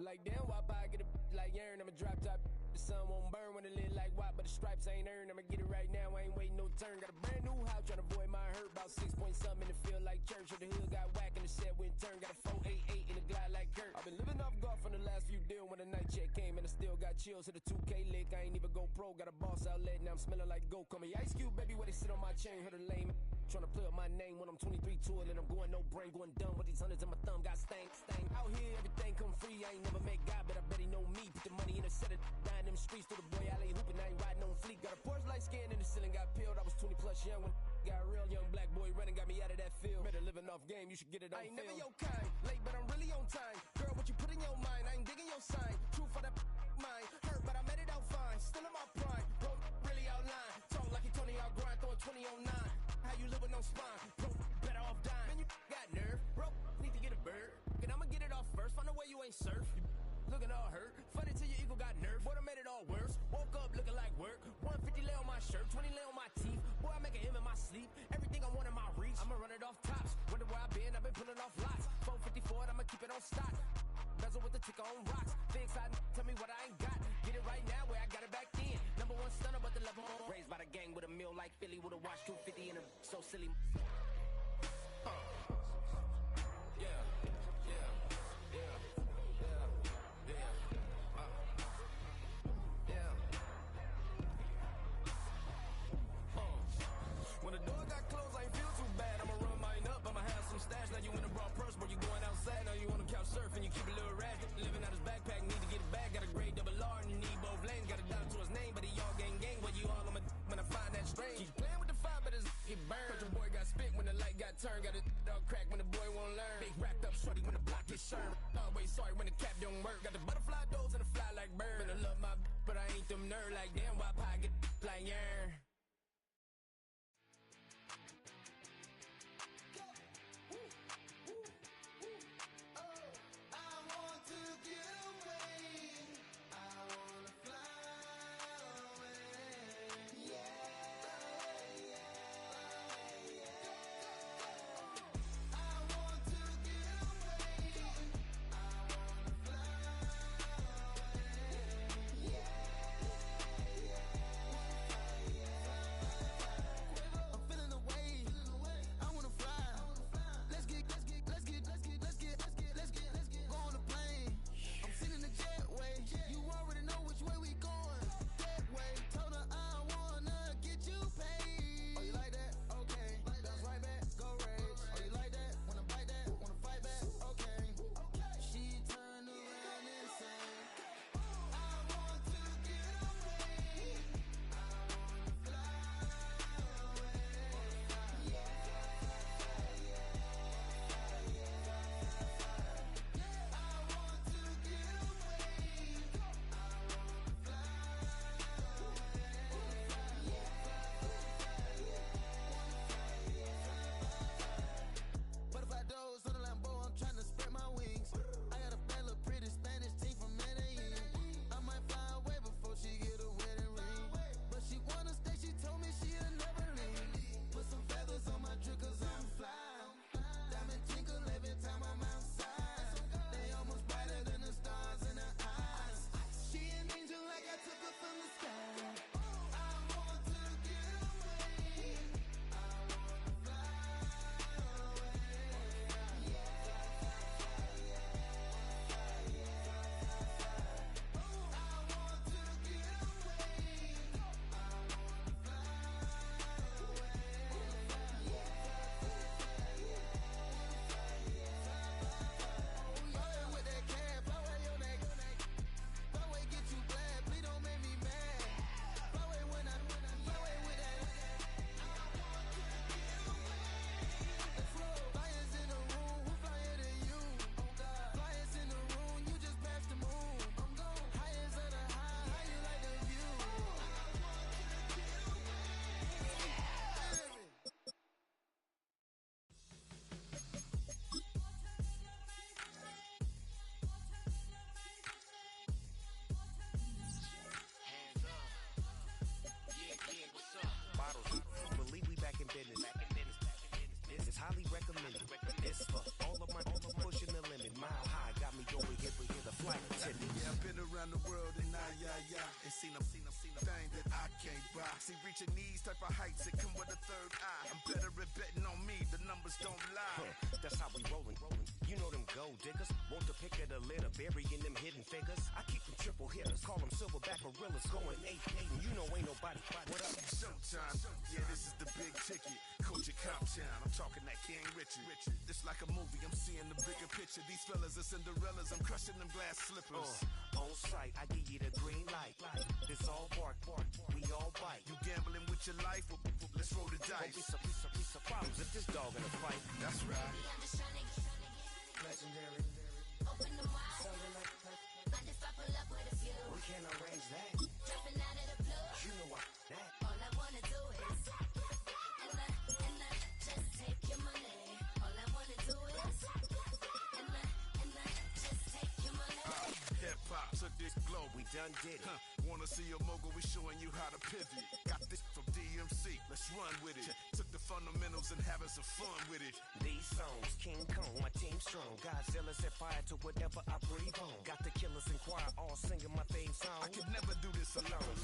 Like damn, why I get a like Aaron? I'ma drop top. The sun won't burn when it lit like white, but the stripes ain't earned. I'ma get it right now, I ain't waiting no turn. Got a brand new house, tryna avoid my hurt. About 6 point something in the field like church. Or the hood got whack and the set went turn. Got a 488 in the glide like Kurt. I've been living off golf from the last few deals. When the night check came and I still got chills. Hit a 2K lick, I ain't even go pro. Got a boss outlet, now I'm smelling like go. Call me Ice Cube, baby, where they sit on my chain. Heard a lame tryna play up my name when I'm 23 to it. And I'm going no brain, going dumb with these hundreds in my thumb. Got stank. Out here, everything come free. I ain't never met God, but I bet he know me. Put the money in the set of dying them streets to the boy. I lay hooping, I ain't riding on fleek. Got a Porsche light skin in the ceiling, got peeled. I was 20 plus young when got a real young black boy running, got me out of that field. Better living off game, you should get it on film. I ain't never your kind, late but I'm really on time. Girl, what you put in your mind, I ain't digging your sign. True for that mind, hurt but I made it out fine. Still in my prime, bro, really outline. Talk like you Tony, I'll grind, throw a 20 on 9. How you live with no spine, bro, better off dying. Man, you got nerve, bro, need to get a bird. And I'ma get it off first, find a way you ain't surf. Looking all hurt, funny till your ego got nerve. Boy, I made it all worse. Woke up looking like work. 150 lay on my shirt, 20 lay on my teeth. Boy, I make an M in my sleep. Everything I want in my reach. I'ma run it off tops. Wonder where I been, I've been pulling off lots. 454, I'ma keep it on stock. Bezel with the ticker on rocks. Things side, tell me what I ain't got. Get it right now where I got it back then. Number one stunner, but the level on. Raised by the gang with a meal like Philly with a watch 250 and a so silly. Yeah. When the door got closed, I ain't feel too bad. I'ma run mine up, I'ma have some stash. Now you in a broad purse, but you going outside. Now you on the couch surfing, you keep a little rash. Living out his backpack, need to get it back. Got a grade double R and you need both lanes. Got a dollar to his name, but he all gang. Where you all on my when I find that strange. Keep playing with the fire, but his get burned. But your boy got spit when the light got turned. Got a dog crack when the boy won't learn. Big wrapped up shorty when the block gets served. Always sorry when the cap don't work. Got the butterfly doors and the fly like bird. And I love my but I ain't them nerd like damn. Why pie get like yarn? This is highly recommended. It's for all of my pushing the limit. Mile high got me over here, the flight Ain't seen a thing that I can't buy. See, reaching these type of heights, it come with a third eye. I'm better at betting on me, the numbers don't lie. That's how we rollin'. You know them gold diggers. Want to pick of the litter, burying them hidden figures. I keep them triple hitters, call them silverback gorillas, going 8-8, and you know ain't nobody. What up? Showtime, yeah, this is the big ticket. Coach at Comptown, I'm talking that King Richard. This like a movie, I'm seeing the bigger picture. These fellas are Cinderellas, I'm crushing them glass slippers. On sight, I give you the green light. This all bark, we all bite. You gambling with your life? Well, let's roll the dice. Piece of problems if this dog in a fight. That's right. I'm just trying to get Legendary. open the wide. Something like Mind if I pull up with a few? we can't arrange that. Dropping out of the blue. You know what that. All I wanna do is and I just take your money. All I wanna do is and I just take your money. Hip hop took this globe. We done did it. Wanna see a mogul? We showing you how to pivot. Got this from DMC. Let's run with it. Took the fundamentals and having some fun with it. These songs, King Kong, my team strong. Godzilla set fire to whatever I breathe on. Got the killers in choir all singing my theme song. I could never do this alone.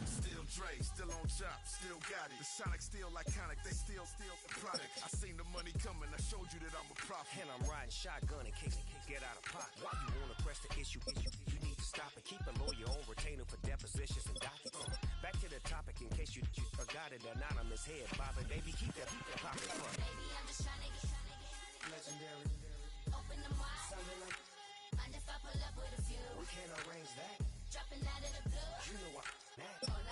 Still Dre, still on top, still got it. The Sonic still iconic, they still the product. I seen the money coming, I showed you that I'm a prophet. And I'm riding shotgun in case get out of pocket. Why you wanna press the issue? You need to stop and keep a lawyer on retainer for depositions and dockets. Back to the topic in case you forgot it. Anonymous head bobbing, baby, keep that pocket front. Baby, I'm just trying to get Legendary. open the wide. Something like Mind if I pull up with a few? we can't arrange that. Dropping out of the blue. You know what that. All